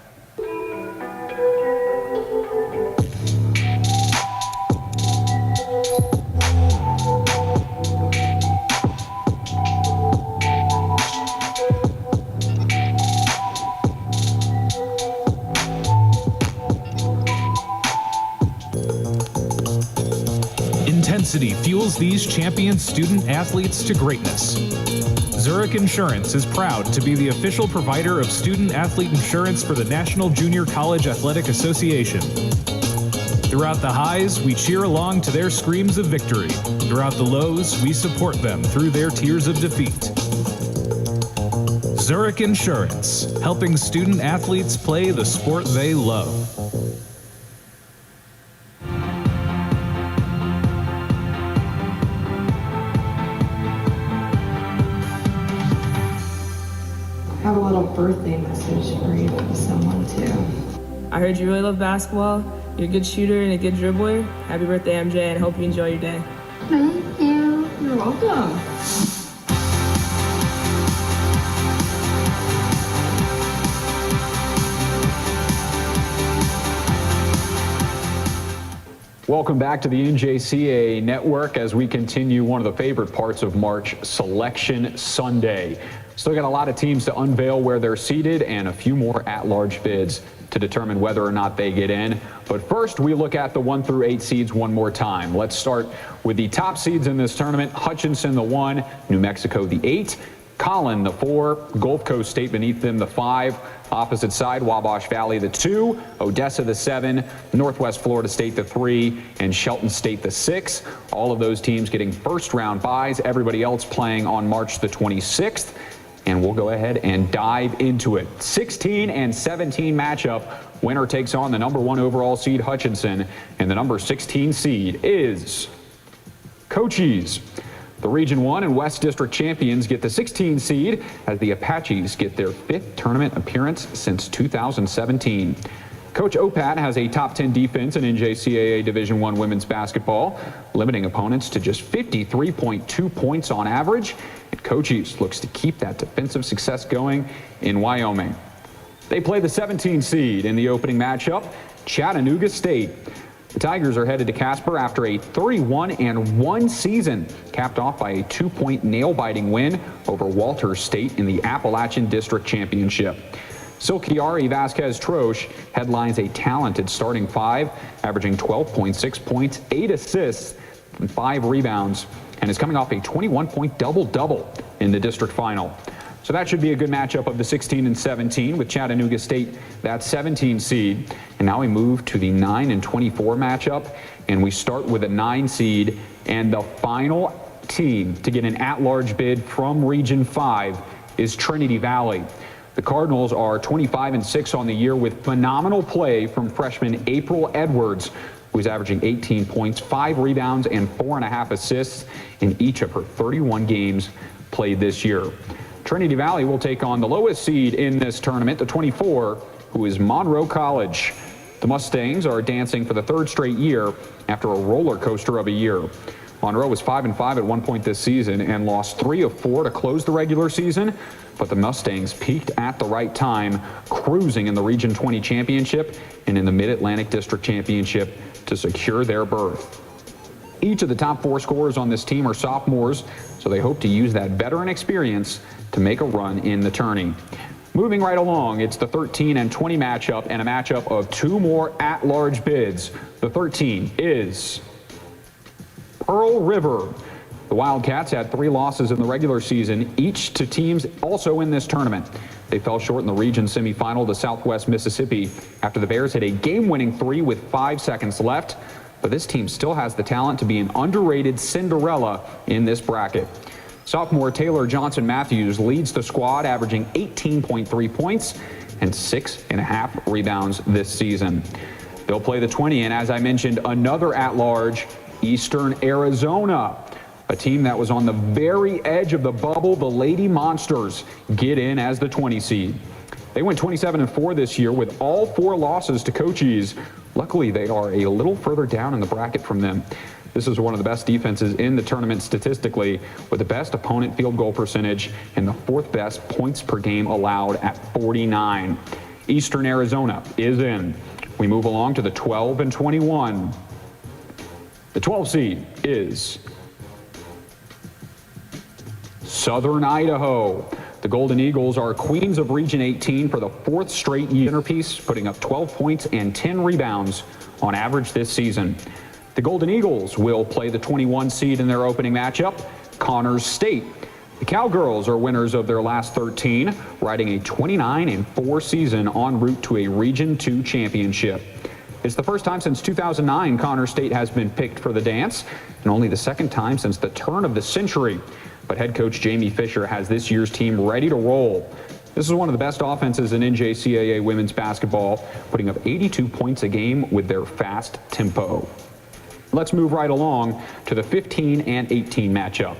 intensity fuels these champion student athletes to greatness. Zurich Insurance is proud to be the official provider of student athlete insurance for the National Junior College Athletic Association. Throughout the highs, we cheer along to their screams of victory. Throughout the lows, we support them through their tears of defeat. Zurich Insurance, helping student athletes play the sport they love. I have a little birthday message for you from someone too. I heard you really love basketball. You're a good shooter and a good dribbler. Happy birthday, MJ, and I hope you enjoy your day. Thank you. You're welcome. Welcome back to the NJCAA Network as we continue one of the favorite parts of March, Selection Sunday. Still got a lot of teams to unveil where they're seated and a few more at-large bids to determine whether or not they get in. But first, we look at the 1 through 8 seeds one more time. Let's start with the top seeds in this tournament. Hutchinson, the 1, New Mexico, the 8, Collin, the 4, Gulf Coast State beneath them, the 5. Opposite side, Wabash Valley, the 2, Odessa, the 7, Northwest Florida State, the 3, and Shelton State, the 6. All of those teams getting first-round byes. Everybody else playing on March the 26th. And we'll go ahead and dive into it. 16 and 17 matchup. Winner takes on the number 1 overall seed, Hutchinson, and the number 16 seed is Cochise. The Region 1 and West District champions get the 16 seed as the Apaches get their 5th tournament appearance since 2017. Coach Opat has a top 10 defense in NJCAA Division I women's basketball, limiting opponents to just 53.2 points on average. And Cochise looks to keep that defensive success going in Wyoming. They play the 17 seed in the opening matchup, Chattanooga State. The Tigers are headed to Casper after a 31-1 season, capped off by a 2-point nail-biting win over Walters State in the Appalachian District Championship. Silkiari Vasquez-Troche headlines a talented starting 5, averaging 12.6 points, 8 assists, and 5 rebounds, and is coming off a 21-point double-double in the district final. So that should be a good matchup of the 16 and 17 with Chattanooga State, that 17 seed. And now we move to the 9 and 24 matchup, and we start with a 9 seed, and the final team to get an at-large bid from Region 5 is Trinity Valley. The Cardinals are 25 and 6 on the year with phenomenal play from freshman April Edwards, who's averaging 18 points, 5 rebounds, and 4.5 assists in each of her 31 games played this year. Trinity Valley will take on the lowest seed in this tournament, the 24, who is Monroe College. The Mustangs are dancing for the 3rd straight year after a roller coaster of a year. Monroe was 5-5 at one point this season and lost 3 of 4 to close the regular season, but the Mustangs peaked at the right time, cruising in the Region 20 championship and in the Mid-Atlantic District Championship to secure their berth. Each of the top 4 scorers on this team are sophomores, so they hope to use that veteran experience to make a run in the tourney. Moving right along, it's the 13 and 20 matchup and a matchup of 2 more at-large bids. The 13 is Pearl River. The Wildcats had 3 losses in the regular season, each to teams also in this tournament. They fell short in the region semifinal to Southwest Mississippi after the Bears hit a game-winning 3 with 5 seconds left. But this team still has the talent to be an underrated Cinderella in this bracket. Sophomore Taylor Johnson-Matthews leads the squad, averaging 18.3 points and 6.5 rebounds this season. They'll play the 20, and as I mentioned, another at-large, Eastern Arizona. A team that was on the very edge of the bubble, the Lady Monsters, get in as the 20 seed. They went 27-4 this year with all 4 losses to Cochise. Luckily, they are a little further down in the bracket from them. This is one of the best defenses in the tournament statistically, with the best opponent field goal percentage and the 4th best points per game allowed at 49. Eastern Arizona is in. We move along to the 12 and 21. The 12 seed is Southern Idaho. The Golden Eagles are queens of Region 18 for the 4th straight year, centerpiece, putting up 12 points and 10 rebounds on average this season. The Golden Eagles will play the 21 seed in their opening matchup, Connors State. The Cowgirls are winners of their last 13, riding a 29-4 season en route to a Region 2 championship. It's the first time since 2009 Connors State has been picked for the dance, and only the second time since the turn of the century. But head coach Jamie Fisher has this year's team ready to roll. This is one of the best offenses in NJCAA women's basketball, putting up 82 points a game with their fast tempo. Let's move right along to the 15 and 18 matchup.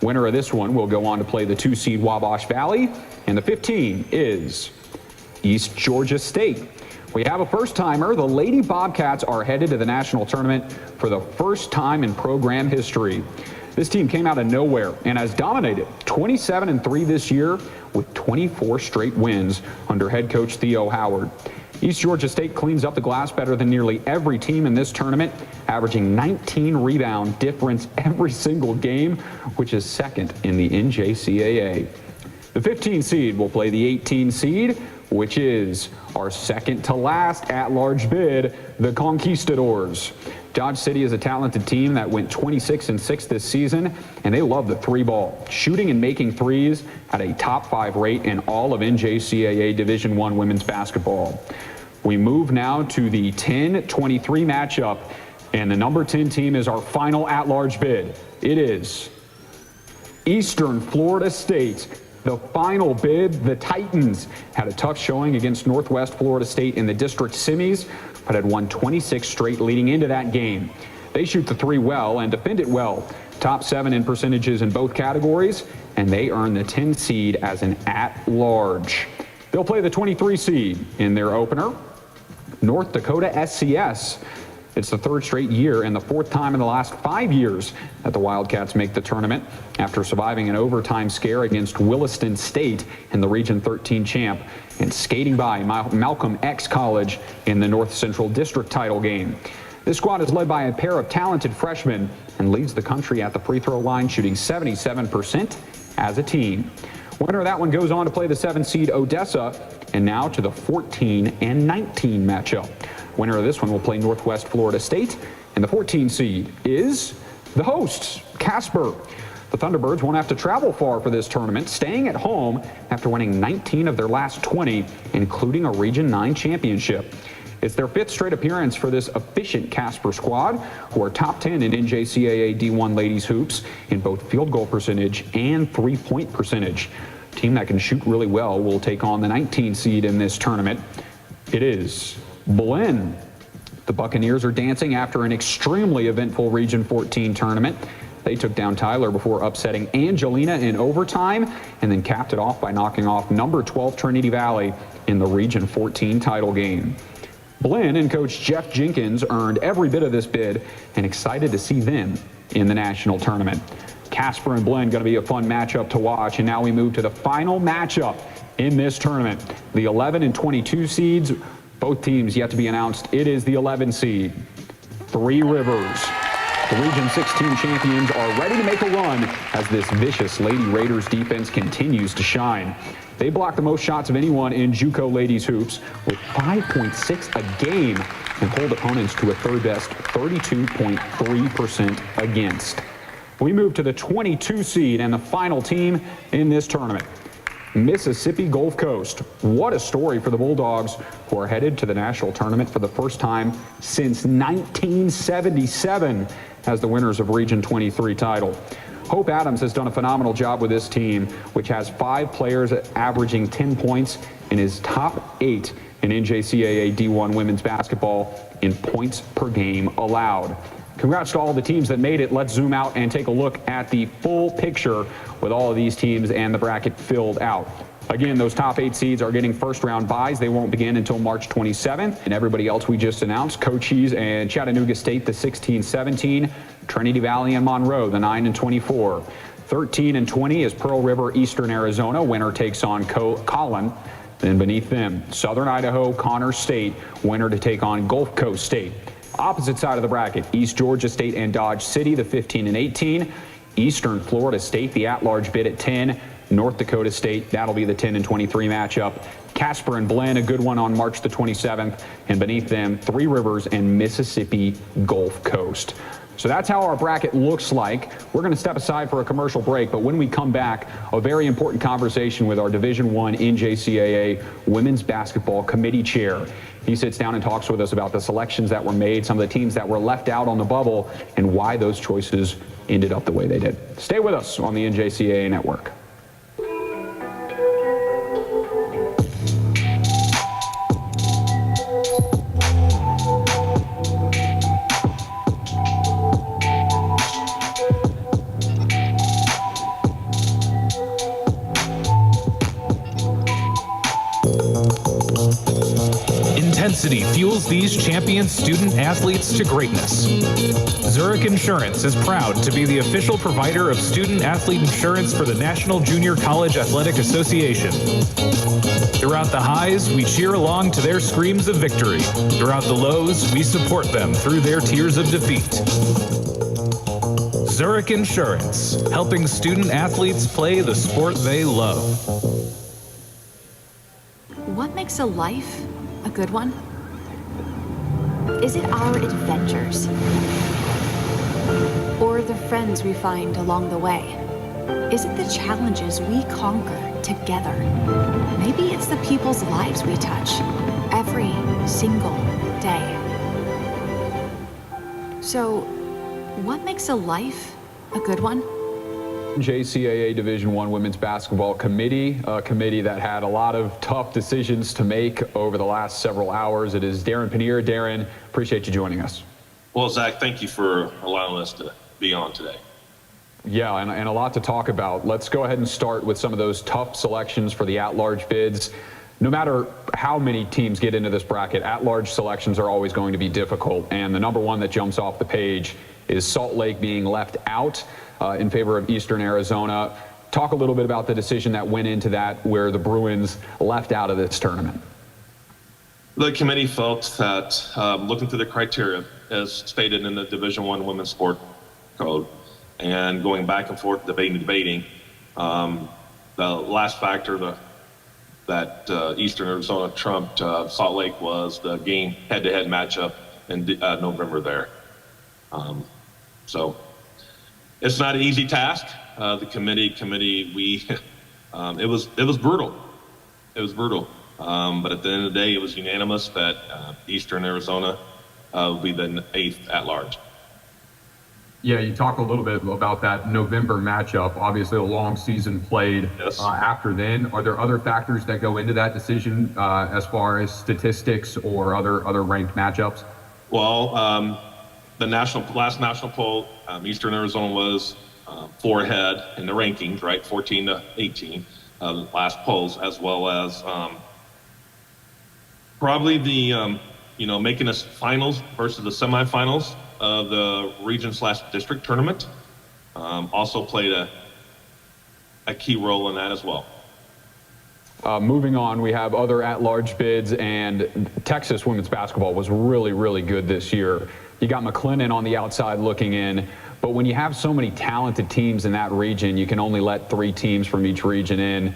Winner of this one will go on to play the 2 seed Wabash Valley, and the 15 is East Georgia State. We have a first-timer. The Lady Bobcats are headed to the national tournament for the first time in program history. This team came out of nowhere and has dominated 27-3 this year with 24 straight wins under head coach Theo Howard. East Georgia State cleans up the glass better than nearly every team in this tournament, averaging 19 rebound difference every single game, which is second in the NJCAA. The 15 seed will play the 18 seed, which is our second to last at-large bid, the Conquistadors. Dodge City is a talented team that went 26-6 this season, and they love the 3-ball, shooting and making threes at a top 5 rate in all of NJCAA Division I women's basketball. We move now to the 10-23 matchup, and the number 10 team is our final at-large bid. It is Eastern Florida State. The final bid, the Titans, had a tough showing against Northwest Florida State in the district semis, but had won 26 straight leading into that game. They shoot the 3 well and defend it well. Top 7 in percentages in both categories, and they earn the 10 seed as an at-large. They'll play the 23 seed in their opener, North Dakota SCS. It's the 3rd straight year and the 4th time in the last 5 years that the Wildcats make the tournament after surviving an overtime scare against Williston State in the Region 13 champ and skating by Malcolm X College in the North Central District title game. This squad is led by a pair of talented freshmen and leads the country at the free throw line, shooting 77% as a team. Winner of that one goes on to play the 7 seed Odessa, and now to the 14 and 19 matchup. Winner of this one will play Northwest Florida State, and the 14 seed is the hosts, Casper. The Thunderbirds won't have to travel far for this tournament, staying at home after winning 19 of their last 20, including a Region 9 championship. It's their 5th straight appearance for this efficient Casper squad, who are top 10 in NJCAA D1 ladies hoops in both field goal percentage and 3-point percentage. A team that can shoot really well will take on the 19 seed in this tournament. It is Belen. The Buccaneers are dancing after an extremely eventful Region 14 tournament. They took down Tyler before upsetting Angelina in overtime and then capped it off by knocking off number 12 Trinity Valley in the Region 14 title game. Belen and coach Jeff Jenkins earned every bit of this bid and excited to see them in the national tournament. Casper and Belen going to be a fun matchup to watch, and now we move to the final matchup in this tournament. The 11 and 22 seeds, both teams yet to be announced. It is the 11 seed, 3 Rivers. The Region 16 champions are ready to make a run as this vicious Lady Raiders defense continues to shine. They block the most shots of anyone in JUCO ladies hoops with 5.6 a game and hold opponents to a third best 32.3% against. We move to the 22 seed and the final team in this tournament, Mississippi Gulf Coast. What a story for the Bulldogs, who are headed to the national tournament for the first time since 1977 as the winners of Region 23 title. Hope Adams has done a phenomenal job with this team, which has 5 players averaging 10 points and is top 8 in NJCAA D1 women's basketball in points per game allowed. Congrats to all the teams that made it. Let's zoom out and take a look at the full picture with all of these teams and the bracket filled out. Again, those top 8 seeds are getting first-round byes. They won't begin until March 27th. And everybody else we just announced, Cochise and Chattanooga State, the 16-17. Trinity Valley and Monroe, the 9 and 24. 13 and 20 is Pearl River, Eastern Arizona. Winner takes on Collin. Then beneath them, Southern Idaho, Connors State. Winner to take on Gulf Coast State. Opposite side of the bracket, East Georgia State and Dodge City, the 15 and 18. Eastern Florida State, the at-large bid at 10. North Dakota State. That'll be the 10 and 23 matchup. Casper and Blen, a good one on March the 27th. And beneath them, Three Rivers and Mississippi Gulf Coast. So that's how our bracket looks like. We're going to step aside for a commercial break, but when we come back, a very important conversation with our Division I NJCAA Women's Basketball Committee Chair. He sits down and talks with us about the selections that were made, some of the teams that were left out on the bubble, and why those choices ended up the way they did. Stay with us on the NJCAA Network. Intensity fuels these champion student athletes to greatness. Zurich Insurance is proud to be the official provider of student athlete insurance for the National Junior College Athletic Association. Throughout the highs, we cheer along to their screams of victory. Throughout the lows, we support them through their tears of defeat. Zurich Insurance, helping student athletes play the sport they love. What makes a life a good one? Is it our adventures? Or the friends we find along the way? Is it the challenges we conquer together? Maybe it's the people's lives we touch every single day. So, what makes a life a good one? JCAA Division I Women's Basketball Committee, a committee that had a lot of tough decisions to make over the last several hours. It is Darren Paneer. Darren, appreciate you joining us. Well, Zach, thank you for allowing us to be on today. Yeah, and a lot to talk about. Let's go ahead and start with some of those tough selections for the at-large bids. No matter how many teams get into this bracket, at-large selections are always going to be difficult. And the number one that jumps off the page is Salt Lake being left out in favor of Eastern Arizona. Talk a little bit about the decision that went into that, where the Bruins left out of this tournament. The committee felt that looking through the criteria as stated in the Division I Women's Sport Code and going back and forth, debating, the last factor that Eastern Arizona trumped Salt Lake was the game head-to-head matchup in November there. So it's not an easy task. The committee, we, it was brutal. It was brutal. But at the end of the day, it was unanimous that Eastern Arizona will be the 8th at large. Yeah, you talk a little bit about that November matchup. Obviously, a long season played. Yes. After then. Are there other factors that go into that decision as far as statistics or other ranked matchups? Well, the last national poll, Eastern Arizona was 4 ahead in the rankings, right, 14 to 18, last polls, as well as probably the making us finals versus the semifinals of the region/district tournament also played a key role in that as well. Moving on, we have other at-large bids, and Texas women's basketball was really, really good this year. You got McLennan on the outside looking in, but when you have so many talented teams in that region, you can only let 3 teams from each region in.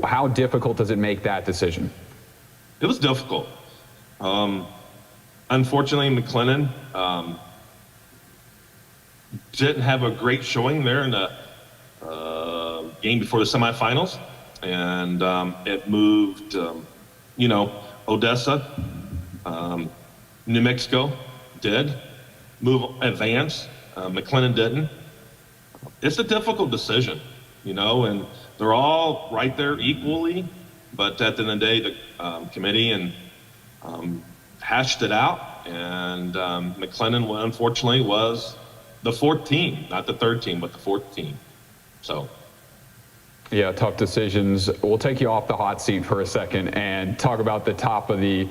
How difficult does it make that decision? It was difficult. Unfortunately, McLennan didn't have a great showing there in the game before the semifinals, and it moved, Odessa, New Mexico did advance. McLennan didn't. It's a difficult decision, and they're all right there equally, but at the end of the day, the committee and hashed it out, and McLennan, unfortunately, was the 4th team, not the 3rd team, but the 4th team. So. Yeah, tough decisions. We'll take you off the hot seat for a second and talk about the top of the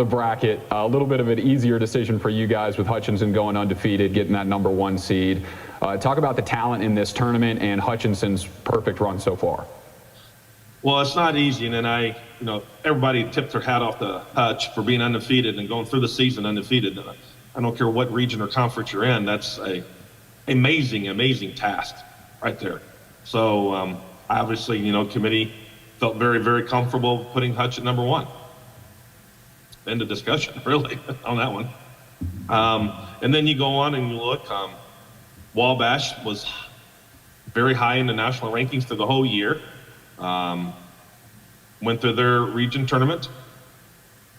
bracket. A little bit of an easier decision for you guys with Hutchinson going undefeated, getting that number 1 seed. Talk about the talent in this tournament and Hutchinson's perfect run so far. Well, it's not easy, and then everybody tipped their hat off to Hutch for being undefeated and going through the season undefeated. I don't care what region or conference you're in. That's a amazing task right there. So obviously, committee felt very, very comfortable putting Hutch at number 1. End of discussion, really, on that one. And then you go on and you look, Wabash was very high in the national rankings for the whole year. Went through their region tournament.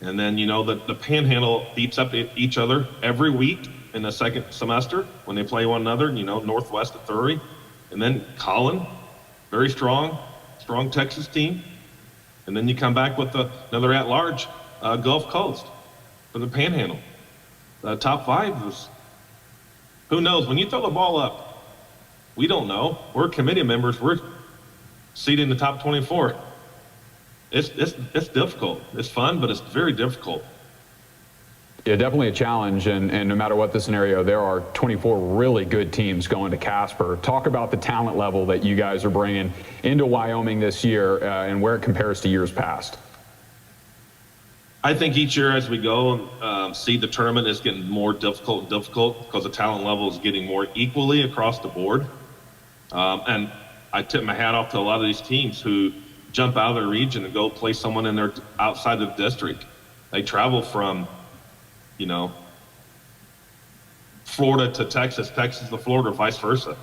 And then, the Panhandle beats up each other every week in the second semester when they play one another, Northwest at Thury. And then Collin, very strong Texas team. And then you come back with another at-large, Gulf Coast for the Panhandle. The top 5 was, who knows? When you throw the ball up, we don't know. We're committee members. We're seeding the top 24. It's difficult. It's fun, but it's very difficult. Yeah, definitely a challenge, and no matter what the scenario, there are 24 really good teams going to Casper. Talk about the talent level that you guys are bringing into Wyoming this year and where it compares to years past. I think each year as we go, see the tournament is getting more difficult because the talent level is getting more equally across the board. And I tip my hat off to a lot of these teams who jump out of their region and go play someone in their outside of the district. They travel from, Florida to Texas, Texas to Florida, vice versa,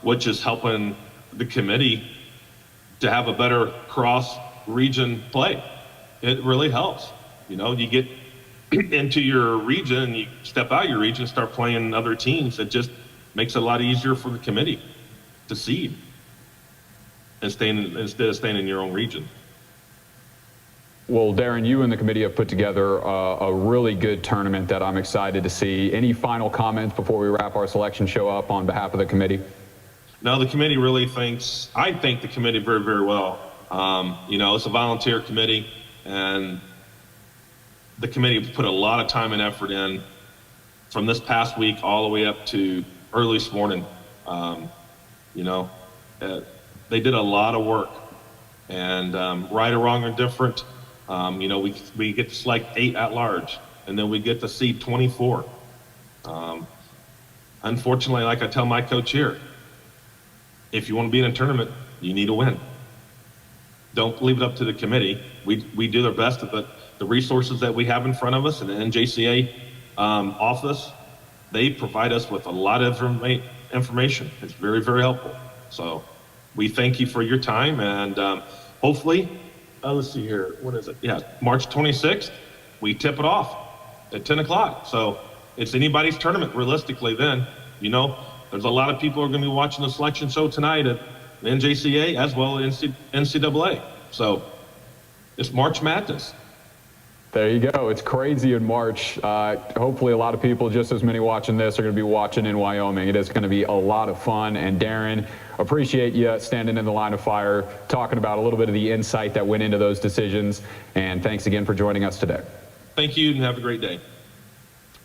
which is helping the committee to have a better cross-region play. It really helps. You get into your region and you step out of your region and start playing other teams. It just makes it a lot easier for the committee to seed instead of staying in your own region. Well, Darren, you and the committee have put together a really good tournament that I'm excited to see. Any final comments before we wrap our selection show up on behalf of the committee? No, the committee really I think the committee very, very well. It's a volunteer committee, and the committee put a lot of time and effort in from this past week all the way up to early this morning. They did a lot of work, and right or wrong or different, we get to select 8 at large, and then we get to seed 24. Unfortunately, like I tell my coach here, if you want to be in a tournament, you need to win. Don't leave it up to the committee. We do their best with the resources that we have in front of us, and the NJCA office, they provide us with a lot of information. It's very, very helpful. So we thank you for your time, and hopefully, let's see here, what is it? Yeah, March 26th, we tip it off at 10 o'clock. So it's anybody's tournament, realistically, then. There's a lot of people who are going to be watching the selection show tonight at the NJCA as well as NCAA. So it's March Madness. There you go. It's crazy in March. Hopefully a lot of people, just as many watching this, are going to be watching in Wyoming. It is going to be a lot of fun. And Darren, appreciate you standing in the line of fire, talking about a little bit of the insight that went into those decisions. And thanks again for joining us today. Thank you, and have a great day.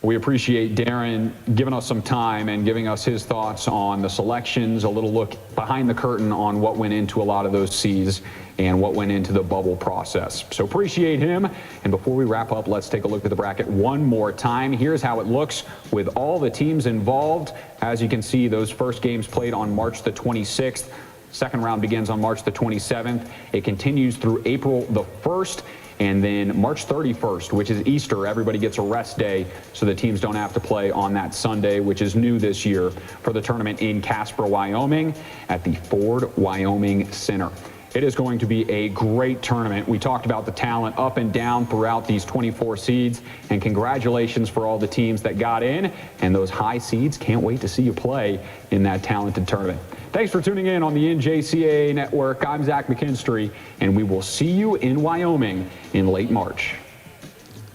We appreciate Darren giving us some time and giving us his thoughts on the selections, a little look behind the curtain on what went into a lot of those seeds and what went into the bubble process. So appreciate him. And before we wrap up, let's take a look at the bracket one more time. Here's how it looks with all the teams involved. As you can see, those first games played on March the 26th. Second round begins on March the 27th. It continues through April the 1st. And then March 31st, which is Easter, everybody gets a rest day so the teams don't have to play on that Sunday, which is new this year for the tournament in Casper, Wyoming at the Ford Wyoming Center. It is going to be a great tournament. We talked about the talent up and down throughout these 24 seeds, and congratulations for all the teams that got in, and those high seeds can't wait to see you play in that talented tournament. Thanks for tuning in on the NJCAA Network. I'm Zach McKinstry, and we will see you in Wyoming in late March.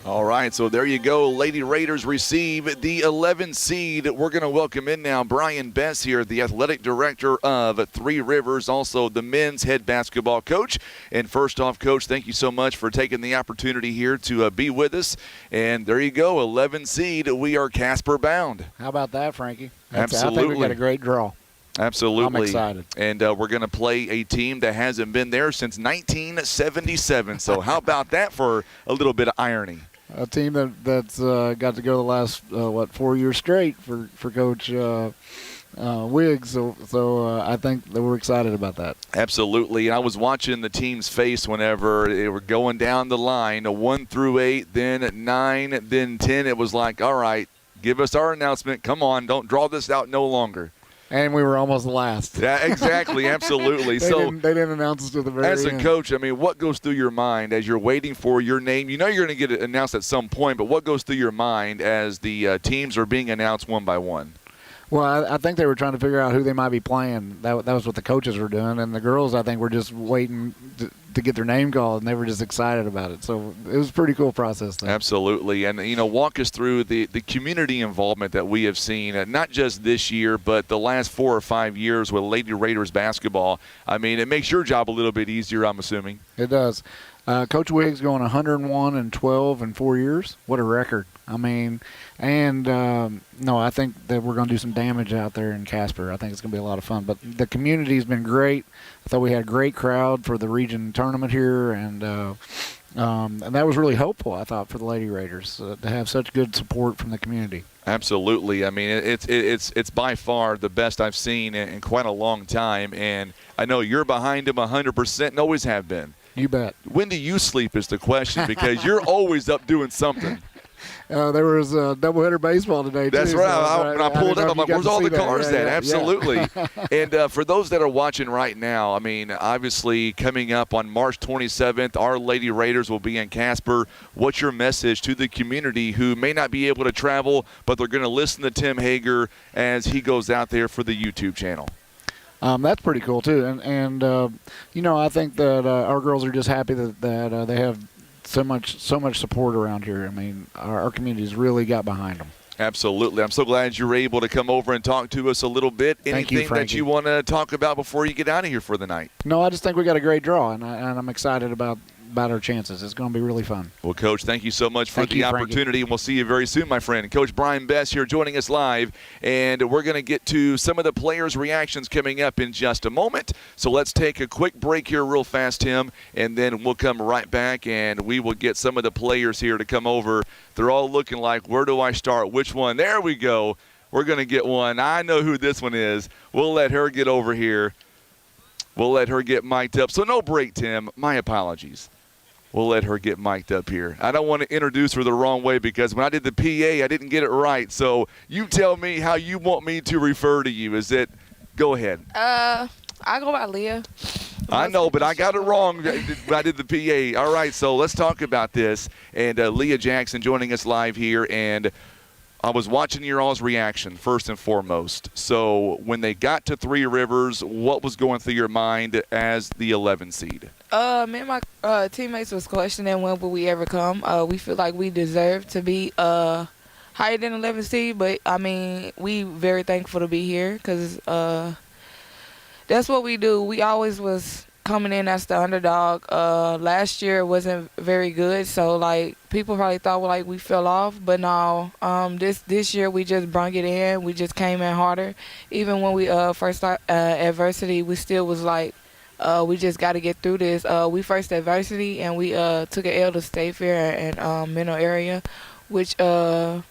All right, so there you go. Lady Raiders receive the 11 seed. We're going to welcome in now Brian Bess here, the athletic director of Three Rivers, also the men's head basketball coach. And first off, Coach, thank you so much for taking the opportunity here to be with us. And there you go, 11 seed. We are Casper bound. How about that, Frankie? Absolutely. I think we got a great draw. Absolutely. I'm excited. And we're going to play a team that hasn't been there since 1977. So how about that for a little bit of irony? A team that's got to go the last, 4 years straight for Coach wigs. So I think that we're excited about that. Absolutely. And I was watching the team's face whenever they were going down the line, 1 through 8, then 9, then 10. It was like, all right, give us our announcement. Come on, don't draw this out no longer. And we were almost last. Yeah, exactly, absolutely. They didn't announce us to the very end. As a coach, I mean, what goes through your mind as you're waiting for your name? You know you're going to get it announced at some point, but what goes through your mind as the teams are being announced one by one? Well, I think they were trying to figure out who they might be playing. That was what the coaches were doing. And the girls, I think, were just waiting to get their name called, and they were just excited about it. So it was a pretty cool process there. Absolutely. And, walk us through the community involvement that we have seen, not just this year, but the last 4 or 5 years with Lady Raiders basketball. I mean, it makes your job a little bit easier, I'm assuming. It does. Coach Wiggs going 101-12 in 4 years. What a record. I mean, and I think that we're going to do some damage out there in Casper. I think it's going to be a lot of fun. But the community's been great. I thought we had a great crowd for the region tournament here, and that was really helpful, I thought, for the Lady Raiders to have such good support from the community. Absolutely. I mean, it's by far the best I've seen in quite a long time, and I know you're behind them 100% and always have been. You bet. When do you sleep is the question, because you're always up doing something. There was a doubleheader baseball today, That's too. right. When I pulled up, I'm like, where's all the cars at? Yeah. Absolutely. And for those that are watching right now, I mean, obviously coming up on March 27th, our Lady Raiders will be in Casper. What's your message to the community who may not be able to travel, but they're going to listen to Tim Hager as he goes out there for the YouTube channel? That's pretty cool, too. And I think that our girls are just happy that they have so much support around here. I mean, our community's really got behind them. Absolutely. I'm so glad you were able to come over and talk to us a little bit. Anything that you want to talk about before you get out of here for the night? No, I just think we got a great draw, and I'm excited about our chances. It's going to be really fun. Well, Coach, thank you so much for the opportunity, and we'll see you very soon, my friend. Coach Brian Best here joining us live, and we're going to get to some of the players' reactions coming up in just a moment. So let's take a quick break here real fast, Tim, and then we'll come right back, and we will get some of the players here to come over. They're all looking like, where do I start? Which one? There we go. We're going to get one. I know who this one is. We'll let her get over here. We'll let her get mic'd up. So no break, Tim. My apologies. We'll let her get mic'd up here. I don't want to introduce her the wrong way because when I did the PA, I didn't get it right. So you tell me how you want me to refer to you. Is it – go ahead. I go by Leah. I know, but I got it wrong when I did the PA. All right, so let's talk about this. And Leah Jackson joining us live here. And I was watching your all's reaction first and foremost. So when they got to Three Rivers, what was going through your mind as the 11 seed? Me and my teammates was questioning when will we ever come. We feel like we deserve to be higher than 11 seed, but I mean we very thankful to be here because that's what we do. We always was coming in as the underdog. Last year wasn't very good, so like people probably thought like we fell off, but no. This year we just brung it in. We just came in harder. Even when we first started adversity, we still was like. We just got to get through this. We faced adversity, and we took an L to State Fair and Mental Area, which some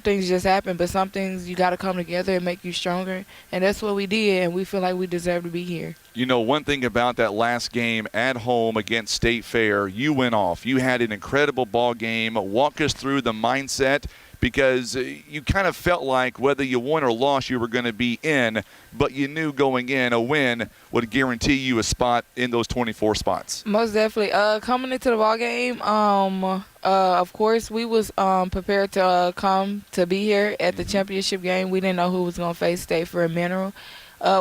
things just happen, but some things you got to come together and make you stronger, and that's what we did, and we feel like we deserve to be here. You know, one thing about that last game at home against State Fair, you went off. You had an incredible ball game. Walk us through the mindset, because you kind of felt like whether you won or lost, you were going to be in, but you knew going in a win would guarantee you a spot in those 24 spots. Most definitely. Coming into the ball game, of course, we was prepared to come to be here at the championship game. We didn't know who was going to face State for a Mineral.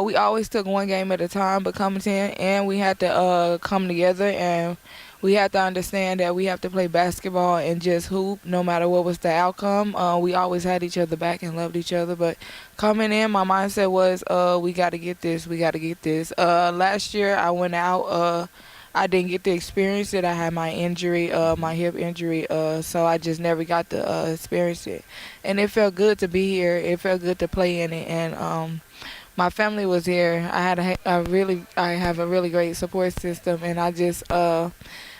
We always took one game at a time, but coming in, and we had to come together, and we have to understand that we have to play basketball and just hoop no matter what was the outcome. We always had each other back and loved each other. But coming in, my mindset was we got to get this. We got to get this. Last year I went out. I didn't get to experience it. I had my injury, my hip injury, so I just never got to experience it. And it felt good to be here. It felt good to play in it. And my family was here. I have a really great support system, and I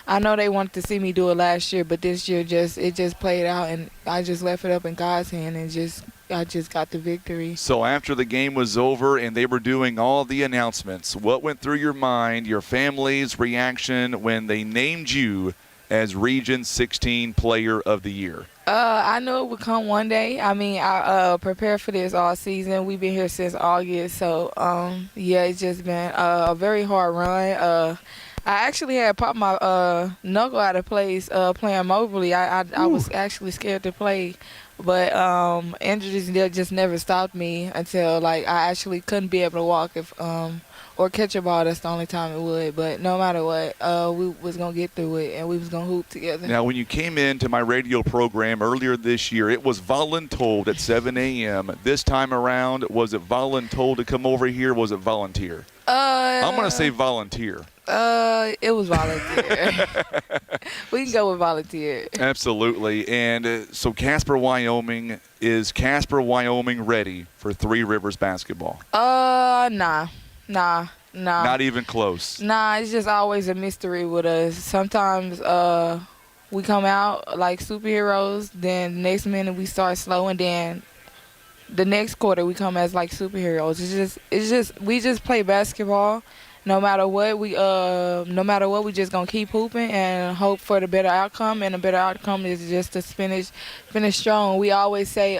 I know they wanted to see me do it last year, but this year it just played out, and I just left it up in God's hand, and I just got the victory. So after the game was over and they were doing all the announcements, what went through your mind, your family's reaction when they named you as Region 16 Player of the Year? I knew it would come one day. I mean, I prepared for this all season. We've been here since August, so yeah, it's just been a very hard run. I actually had popped my knuckle out of place playing Moberly. I was actually scared to play, but injuries just never stopped me until like I actually couldn't be able to walk or catch a ball. That's the only time it would. But no matter what, we was gonna get through it, and we was gonna hoop together. Now, when you came into my radio program earlier this year, it was voluntold at 7 a.m. This time around, was it voluntold to come over here? Was it volunteer? I'm gonna say volunteer. It was volunteer. We can go with volunteer. Absolutely. And so Casper, Wyoming, is Casper, Wyoming ready for Three Rivers basketball? Nah. Not even close. Nah, it's just always a mystery with us. Sometimes we come out like superheroes, then the next minute we start slow, and then the next quarter we come as like superheroes. It's just we just play basketball. No matter what, we just gonna keep hooping and hope for the better outcome. And the better outcome is just to finish strong. We always say,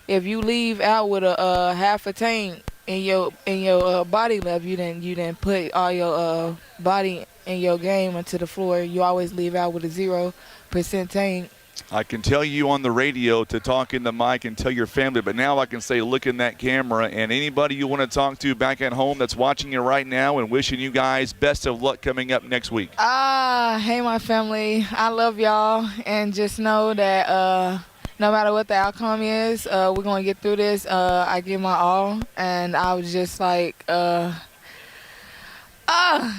if you leave out with a half a tank in your body left, you didn't put all your body and your game onto the floor. You always leave out with a 0% tank. I can tell you on the radio to talk in the mic and tell your family, but now I can say look in that camera, and anybody you want to talk to back at home that's watching you right now and wishing you guys best of luck coming up next week. Hey, my family, I love y'all, and just know that no matter what the outcome is, we're going to get through this. I give my all, and I was just like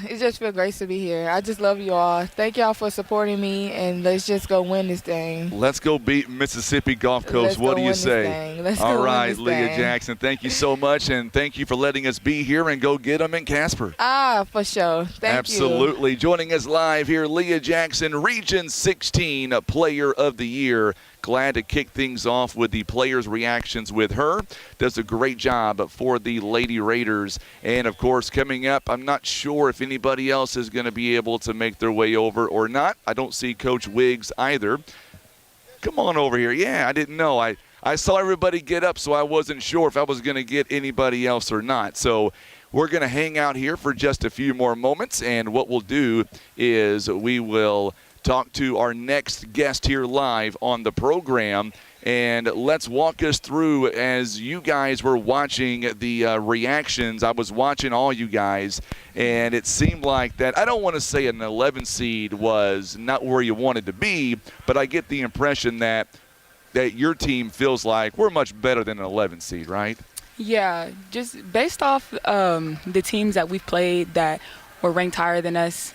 it just feels great to be here. I just love you all. Thank y'all for supporting me, and let's just go win this thing. Let's go beat Mississippi Gulf Coast. What do you say? All right, Leah Jackson, thank you so much, and thank you for letting us be here and go get them in Casper. For sure. Thank you. Absolutely. Joining us live here, Leah Jackson, Region 16 Player of the Year. Glad to kick things off with the players' reactions with her. Does a great job for the Lady Raiders. And, of course, coming up, I'm not sure if anybody else is going to be able to make their way over or not. I don't see Coach Wiggs either. Come on over here. Yeah, I didn't know. I saw everybody get up, so I wasn't sure if I was going to get anybody else or not. So we're going to hang out here for just a few more moments, and what we'll do is we will talk to our next guest here live on the program, and let's walk us through as you guys were watching the reactions. I was watching all you guys, and it seemed like that, I don't want to say an 11 seed was not where you wanted to be, but I get the impression that your team feels like we're much better than an 11 seed, right? Yeah, just based off the teams that we've played that were ranked higher than us,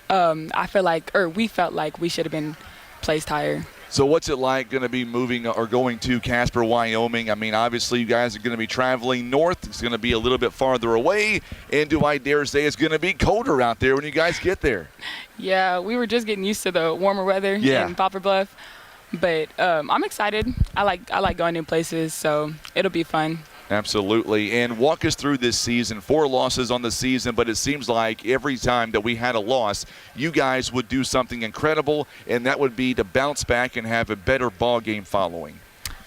we felt like we should have been placed higher. So what's it like going to be moving or going to Casper, Wyoming? I mean, obviously you guys are going to be traveling north. It's going to be a little bit farther away. And do I dare say it's going to be colder out there when you guys get there? Yeah, we were just getting used to the warmer weather in Poplar Bluff. But I'm excited. I like going new places, so it'll be fun. Absolutely. And walk us through this season. 4 losses on the season, but it seems like every time that we had a loss, you guys would do something incredible, and that would be to bounce back and have a better ball game following.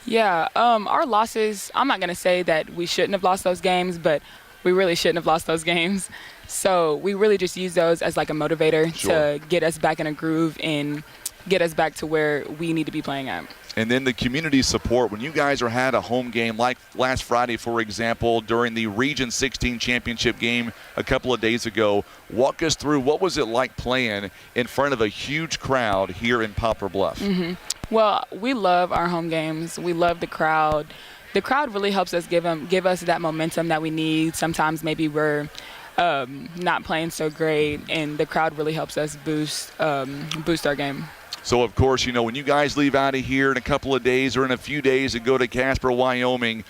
Yeah, our losses, I'm not going to say that we shouldn't have lost those games, but we really shouldn't have lost those games. So we really just use those as like a motivator to get us back in a groove and get us back to where we need to be playing at. And then the community support. When you guys had a home game like last Friday, for example, during the Region 16 championship game a couple of days ago, walk us through what was it like playing in front of a huge crowd here in Poplar Bluff? Mm-hmm. Well, we love our home games. We love the crowd. The crowd really helps us give us that momentum that we need. Sometimes maybe we're not playing so great, and the crowd really helps us boost our game. So, of course, you know, when you guys leave out of here in a couple of days or in a few days and go to Casper, Wyoming,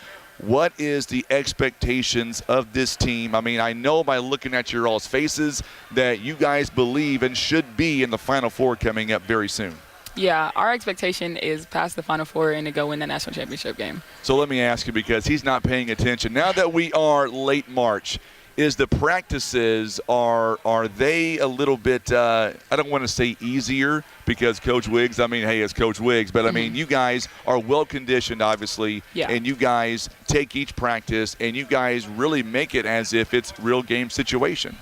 what is the expectations of this team? I mean, I know by looking at your all's faces that you guys believe and should be in the Final Four coming up very soon. Yeah, our expectation is past the Final Four and to go win the national championship game. So let me ask you, because he's not paying attention. Now that we are late March, is the practices, are they a little bit, I don't want to say easier because Coach Wiggs, I mean, hey, it's Coach Wiggs, but I mean, you guys are well-conditioned, obviously, and you guys take each practice and you guys really make it as if it's real game situation.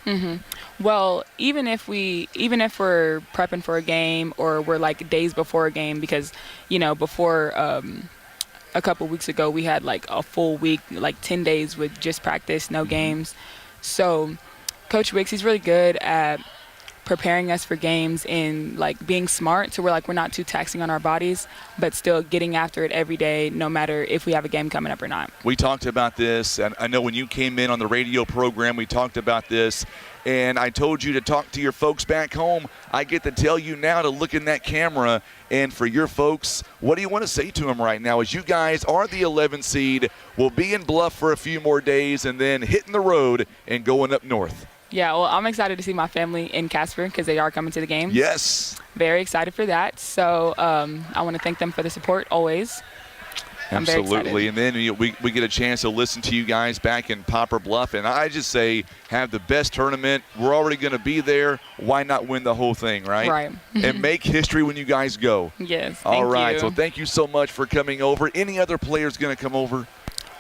Well, even if we're prepping for a game or we're like days before a game, because, you know, before a couple weeks ago we had like a full week, like 10 days with just practice, no games. So Coach Wicks, he's really good at preparing us for games and like being smart, so we're not too taxing on our bodies, but still getting after it every day, no matter if we have a game coming up or not. We talked about this, and I know when you came in on the radio program, we talked about this, and I told you to talk to your folks back home. I get to tell you now to look in that camera, and for your folks, what do you want to say to them right now as you guys are the 11 seed, will be in Bluff for a few more days, and then hitting the road and going up north? Yeah, well, I'm excited to see my family in Casper because they are coming to the game. Yes. Very excited for that. So I want to thank them for the support always. Absolutely. And then we get a chance to listen to you guys back in Poplar Bluff. And I just say, have the best tournament. We're already going to be there. Why not win the whole thing, right? Right. And make history when you guys go. Yes. All thank right. you. So thank you so much for coming over. Any other players going to come over?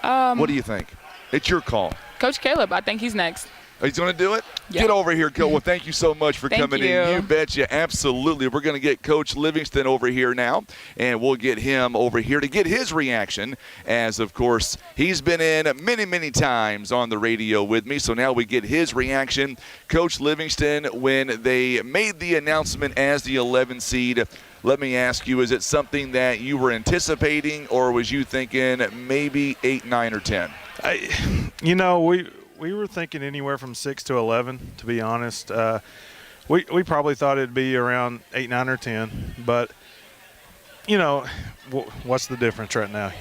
What do you think? It's your call. Coach Caleb, I think he's next. He's going to do it? Yeah. Get over here, Coach. Well, thank you so much for coming in. You betcha. Absolutely. We're going to get Coach Livingston over here now, and we'll get him over here to get his reaction as, of course, he's been in many, many times on the radio with me. So now we get his reaction. Coach Livingston, when they made the announcement as the 11 seed, let me ask you, is it something that you were anticipating, or was you thinking maybe 8, 9, or 10? We were thinking anywhere from 6 to 11, to be honest. We probably thought it'd be around 8, 9, or 10. But, what's the difference right now?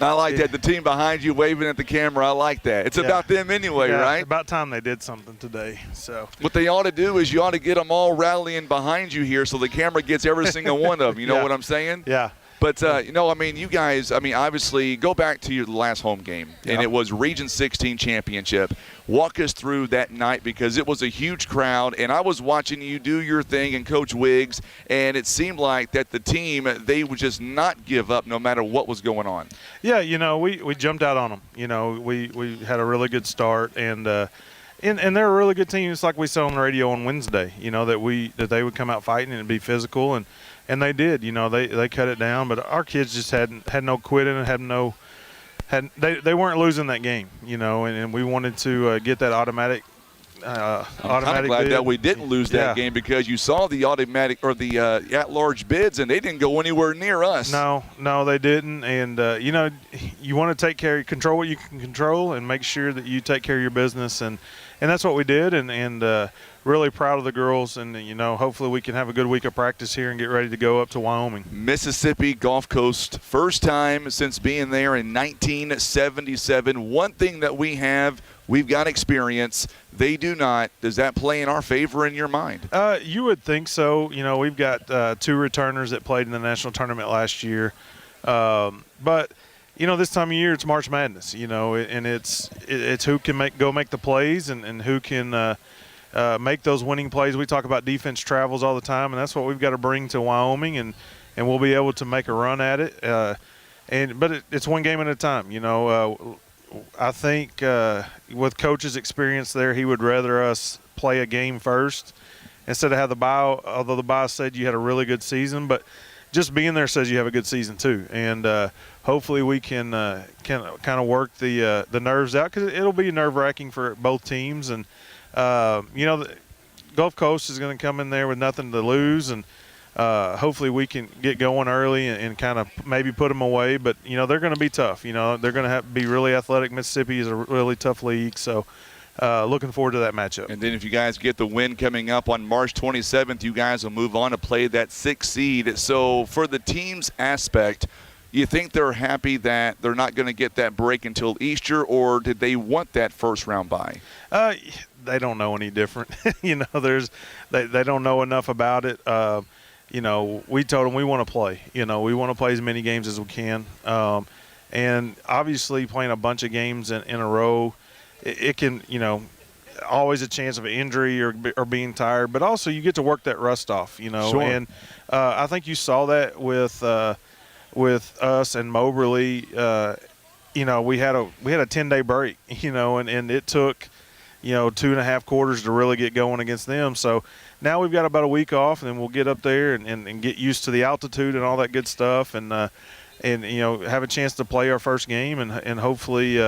I like that. The team behind you waving at the camera, I like that. It's about them anyway, right? It's about time they did something today. So what they ought to do is you ought to get them all rallying behind you here so the camera gets every single one of them. You know what I'm saying? Yeah. But, you guys, obviously, go back to your last home game, and it was Region 16 championship. Walk us through that night because it was a huge crowd, and I was watching you do your thing and Coach Wiggs, and it seemed like that the team, they would just not give up no matter what was going on. Yeah, we jumped out on them. We had a really good start, and they're a really good team. It's like we said on the radio on Wednesday, that they would come out fighting and be physical, and they did. They cut it down, but our kids just had no quitting and they weren't losing that game, and we wanted to get that automatic. I'm kind of glad that we didn't lose that game because you saw the automatic or the at-large bids, and they didn't go anywhere near us. No, they didn't. And you want to control what you can control, and make sure that you take care of your business, and that's what we did. And really proud of the girls, and hopefully we can have a good week of practice here and get ready to go up to Wyoming. Mississippi Gulf Coast, first time since being there in 1977. One thing that we've got experience. They do not. Does that play in our favor in your mind? You would think so. We've got 2 returners that played in the national tournament last year. But this time of year it's March Madness, and it's who can make the plays and who can make those winning plays. We talk about defense travels all the time, and that's what we've got to bring to Wyoming, and we'll be able to make a run at it. But it's one game at a time. I think with Coach's experience there, he would rather us play a game first instead of have the bye, although the bye said you had a really good season. But just being there says you have a good season too. And hopefully we can kind of work the nerves out because it'll be nerve-wracking for both teams. And, the Gulf Coast is going to come in there with nothing to lose, and hopefully we can get going early and kind of maybe put them away. But, they're going to be tough. They're going to have to be really athletic. Mississippi is a really tough league. So looking forward to that matchup. And then if you guys get the win coming up on March 27th, you guys will move on to play that 6th seed. So for the team's aspect, You think they're happy that they're not going to get that break until Easter, or did they want that first round bye? They don't know any different. They don't know enough about it. We told them we want to play. We want to play as many games as we can. And obviously playing a bunch of games in a row, it can, always a chance of an injury or being tired, but also you get to work that rust off, Sure. And I think you saw that with us and Moberly. We had a 10-day break, and it took 2.5 quarters to really get going against them. So now we've got about a week off, and then we'll get up there and get used to the altitude and all that good stuff, and have a chance to play our first game and hopefully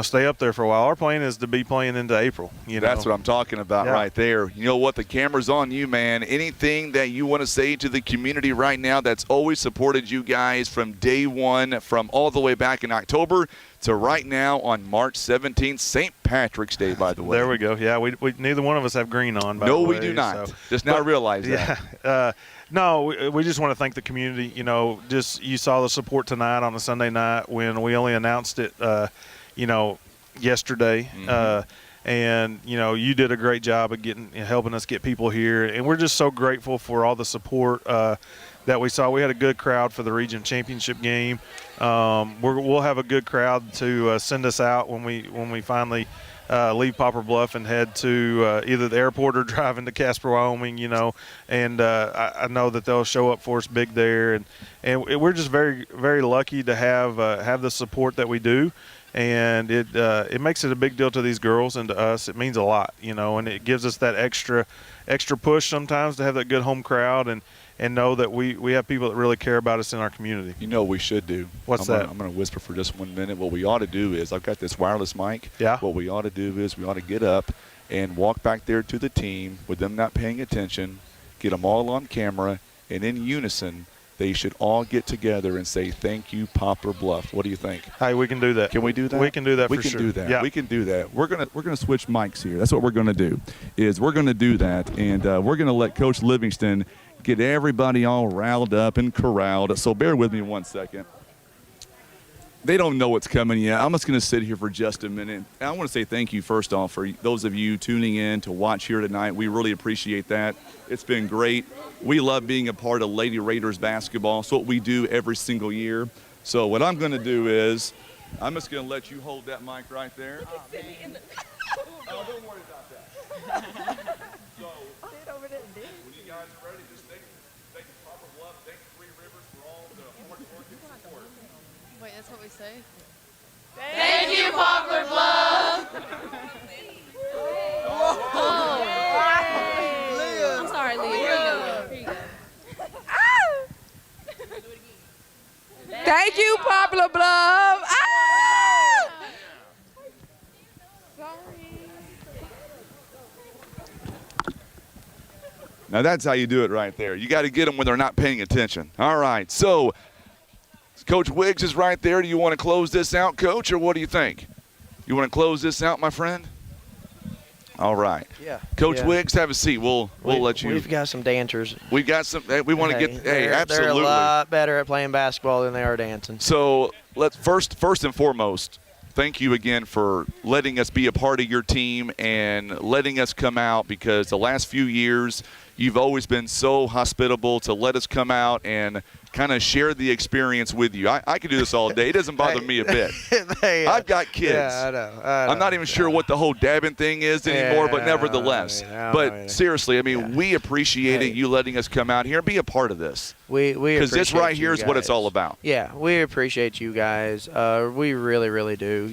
stay up there for a while. Our plan is to be playing into April. That's what I'm talking about right there. You know what? The camera's on you, man. Anything that you want to say to the community right now that's always supported you guys from day one, from all the way back in October to right now on March 17th, St. Patrick's Day, by the way. There we go. Yeah, we neither one of us have green on, by the way. No, we do not. So. Just now realize that. Yeah. No, we just want to thank the community. You saw the support tonight on a Sunday night when we only announced it, yesterday. Mm-hmm. And you did a great job of helping us get people here, and we're just so grateful for all the support that we saw. We had a good crowd for the region championship game. We'll have a good crowd to send us out when we finally leave Poplar Bluff and head to either the airport or drive into Casper, Wyoming. And I know that they'll show up for us big there, and we're just very, very lucky to have the support that we do. And it makes it a big deal to these girls and to us. It means a lot, and it gives us that extra push sometimes to have that good home crowd and know that we have people that really care about us in our community. We should do. What's that? I'm going to whisper for just 1 minute. What we ought to do is, I've got this wireless mic. Yeah. What we ought to do is we ought to get up and walk back there to the team with them not paying attention, get them all on camera, and in unison, they should all get together and say, "Thank you, Poplar Bluff." What do you think? Hey, we can do that. Can we do that? We can do that for sure. We can do that. Yeah. We can do that. We're gonna switch mics here. That's what we're gonna do. Is we're gonna do that, and we're gonna let Coach Livingston get everybody all riled up and corralled. So bear with me 1 second. They don't know what's coming yet. I'm just going to sit here for just a minute. I want to say thank you, first off, for those of you tuning in to watch here tonight. We really appreciate that. It's been great. We love being a part of Lady Raiders basketball. It's what we do every single year. So what I'm going to do is I'm just going to let you hold that mic right there. Oh, don't worry about that. So when you guys are ready, just thank Poplar Bluff, thank Three Rivers for all the hard work and support. Wait, that's what we say? Thank you, Poplar Bluff. I'm sorry, Leah. Here you go. Thank you, Poplar Bluff. Now that's how you do it right there. You got to get them when they're not paying attention. All right, so Coach Wiggs is right there. Do you want to close this out, Coach, or what do you think? You want to close this out, my friend? All right. Yeah. Coach yeah. Wiggs, have a seat. We'll let you. We've got some dancers. We got some. We want to get. Hey, absolutely. They're a lot better at playing basketball than they are dancing. So let's first and foremost, thank you again for letting us be a part of your team and letting us come out, because the last few years you've always been so hospitable to let us come out and kind of share the experience with you. I could do this all day. It doesn't bother me a bit. I've got kids. Yeah, I know. I'm not even sure what the whole dabbing thing is anymore, but nevertheless. But seriously, we appreciate it, you letting us come out here and be a part of this. We because this right here is what it's guys. all about. Yeah, we appreciate you guys. We really, really do.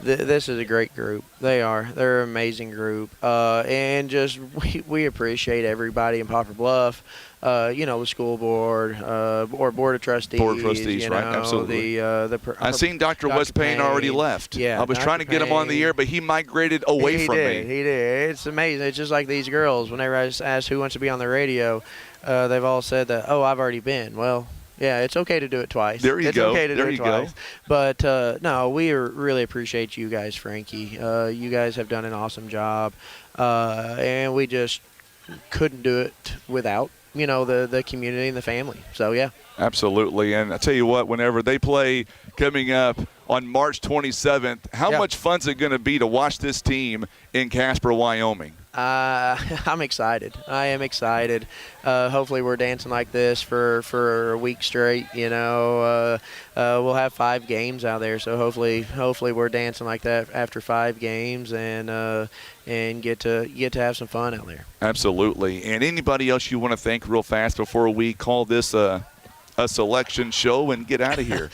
This is a great group. They're an amazing group. And just we appreciate everybody in Poplar Bluff. The school board, or board of trustees. Board of trustees, right? Absolutely. I seen Dr. West Payne already left. Yeah, I was trying to get him on the air, but he migrated away from me. He did. It's amazing. It's just like these girls. Whenever I ask who wants to be on the radio, they've all said that, "Oh, I've already been." Well, yeah, it's okay to do it twice. There you go. It's okay to do it twice. Go. But, no, we really appreciate you guys, Frankie. You guys have done an awesome job. And we just couldn't do it without the community and the family. So, yeah. Absolutely. And I tell you what, whenever they play coming up on March 27th, how much fun is it going to be to watch this team in Casper, Wyoming? I'm excited. I am excited. Hopefully we're dancing like this for a week straight. We'll have 5 games out there, so hopefully we're dancing like that after 5 games and get to have some fun out there. Absolutely. And anybody else you want to thank real fast before we call this a selection show and get out of here?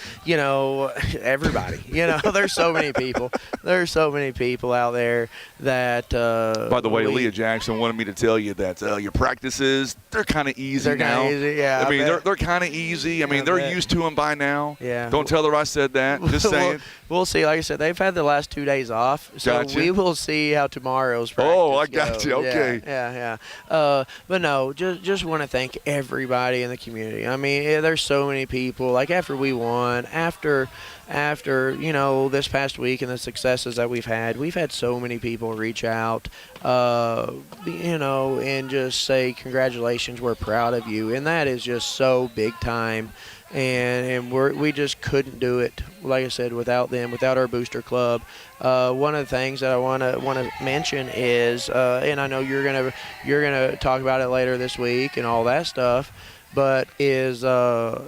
Everybody. There's so many people. There's so many people out there that. By the way, Leah Jackson wanted me to tell you that your practices, they're kind of easy now. Easy, yeah. I mean, they're kind of easy. I mean, they're used to them by now. Yeah. Don't tell her I said that. Just saying. We'll see. Like I said, they've had the last 2 days off, so we will see how tomorrow's practice I got you. Okay. Yeah. But no, just want to thank everybody in the community. I mean, there's so many people. Like after we won, after this past week and the successes that we've had so many people reach out, and just say congratulations, we're proud of you, and that is just so big time. And we just couldn't do it, like I said, without them, without our booster club. One of the things that I want to mention is, and I know you're gonna talk about it later this week and all that stuff, but is so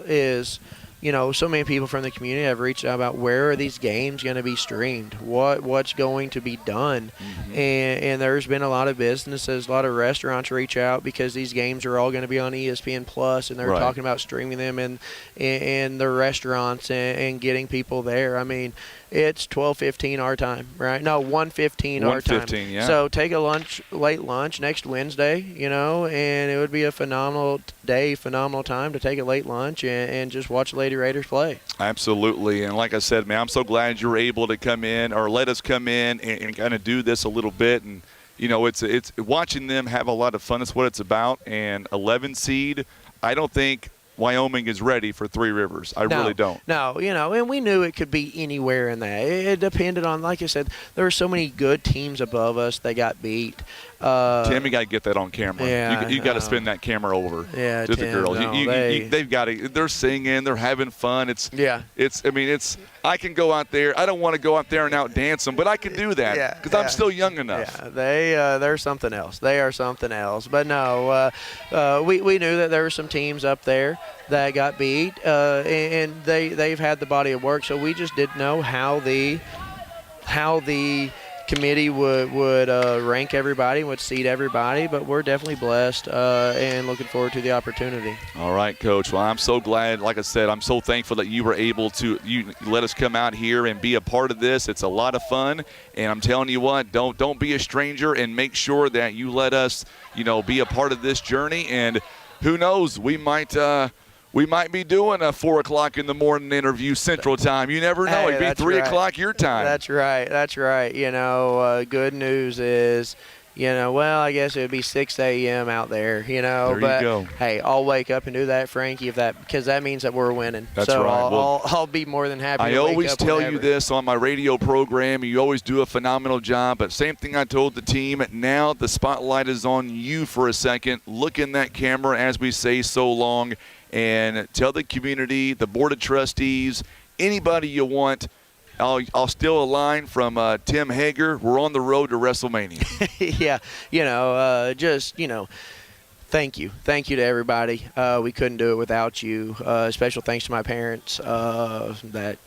many people from the community have reached out about where are these games going to be streamed, what's going to be done. And there's been a lot of businesses, a lot of restaurants reach out because these games are all going to be on ESPN Plus, and they're talking about streaming them in the restaurants and getting people there. I mean, it's 12:15 our time, right? No, 1:15 our time. 1:15, yeah. So take a late lunch next Wednesday, and it would be a phenomenal day, phenomenal time to take a late lunch and just watch Lady Raiders play. Absolutely. And like I said, man, I'm so glad you're able to come in or let us come in and kind of do this a little bit. And, it's watching them have a lot of fun. It's what it's about. And 11 seed, I don't think Wyoming is ready for Three Rivers. I really don't. No, and we knew it could be anywhere in that. It depended on, like I said, there were so many good teams above us that got beat. Tim, you got to get that on camera. Yeah, you got to spin that camera over to the girls. They've got to. They're singing. They're having fun. I can go out there. I don't want to go out there and out dance them, but I can do that because I'm still young enough. Yeah, they're something else. They are something else. But no, we knew that there were some teams up there that got beat, and they've had the body of work. So we just didn't know how the committee would rank everybody, would seed everybody, but we're definitely blessed and looking forward to the opportunity. All right, Coach. Well, I'm so glad. Like I said, I'm so thankful that you were able to let us come out here and be a part of this. It's a lot of fun, and I'm telling you what, don't be a stranger and make sure that you let us, be a part of this journey. And who knows, we might be doing a 4 o'clock in the morning interview Central Time. You never know. It'd be 3 o'clock your time. That's right. Good news is, I guess it would be 6 a.m. out there, There you go. Hey, I'll wake up and do that, Frankie, because that means that we're winning. That's so right. I'll be more than happy I to wake always up tell whenever. you this on my radio program. You always do a phenomenal job, but same thing I told the team. Now the spotlight is on you for a second. Look in that camera as we say so long, and tell the community, the Board of Trustees, anybody you want. I'll steal a line from Tim Hager. We're on the road to WrestleMania. Thank you. Thank you to everybody. We couldn't do it without you. Special thanks to my parents that,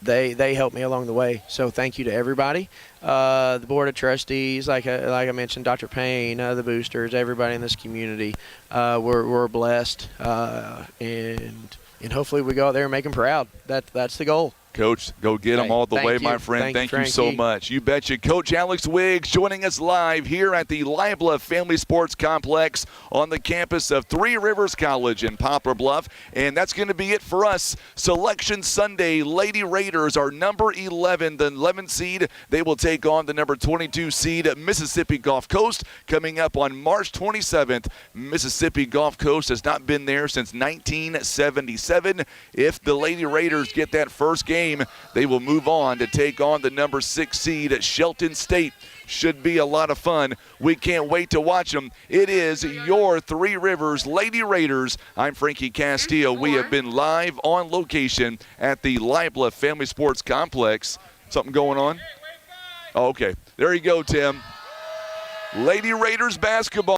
they helped me along the way. So thank you to everybody. The Board of Trustees, like I mentioned, Dr. Payne, the boosters, everybody in this community. We're blessed, and hopefully we go out there and make them proud. That's the goal. Coach, go get them all the way, my friend. Thank you so much. You betcha. Coach Alex Wiggs joining us live here at the Libla Family Sports Complex on the campus of Three Rivers College in Poplar Bluff. And that's going to be it for us. Selection Sunday, Lady Raiders are number 11, the 11 seed. They will take on the number 22 seed, Mississippi Gulf Coast, coming up on March 27th. Mississippi Gulf Coast has not been there since 1977. If the Lady Raiders get that first game, game, they will move on to take on the number 6 seed at Shelton State. Should be a lot of fun. We can't wait to watch them. It is your Three Rivers Lady Raiders. I'm Frankie Castillo. We have been live on location at the Libla Family Sports Complex. Something going on? Oh, okay. There you go, Tim. Lady Raiders basketball.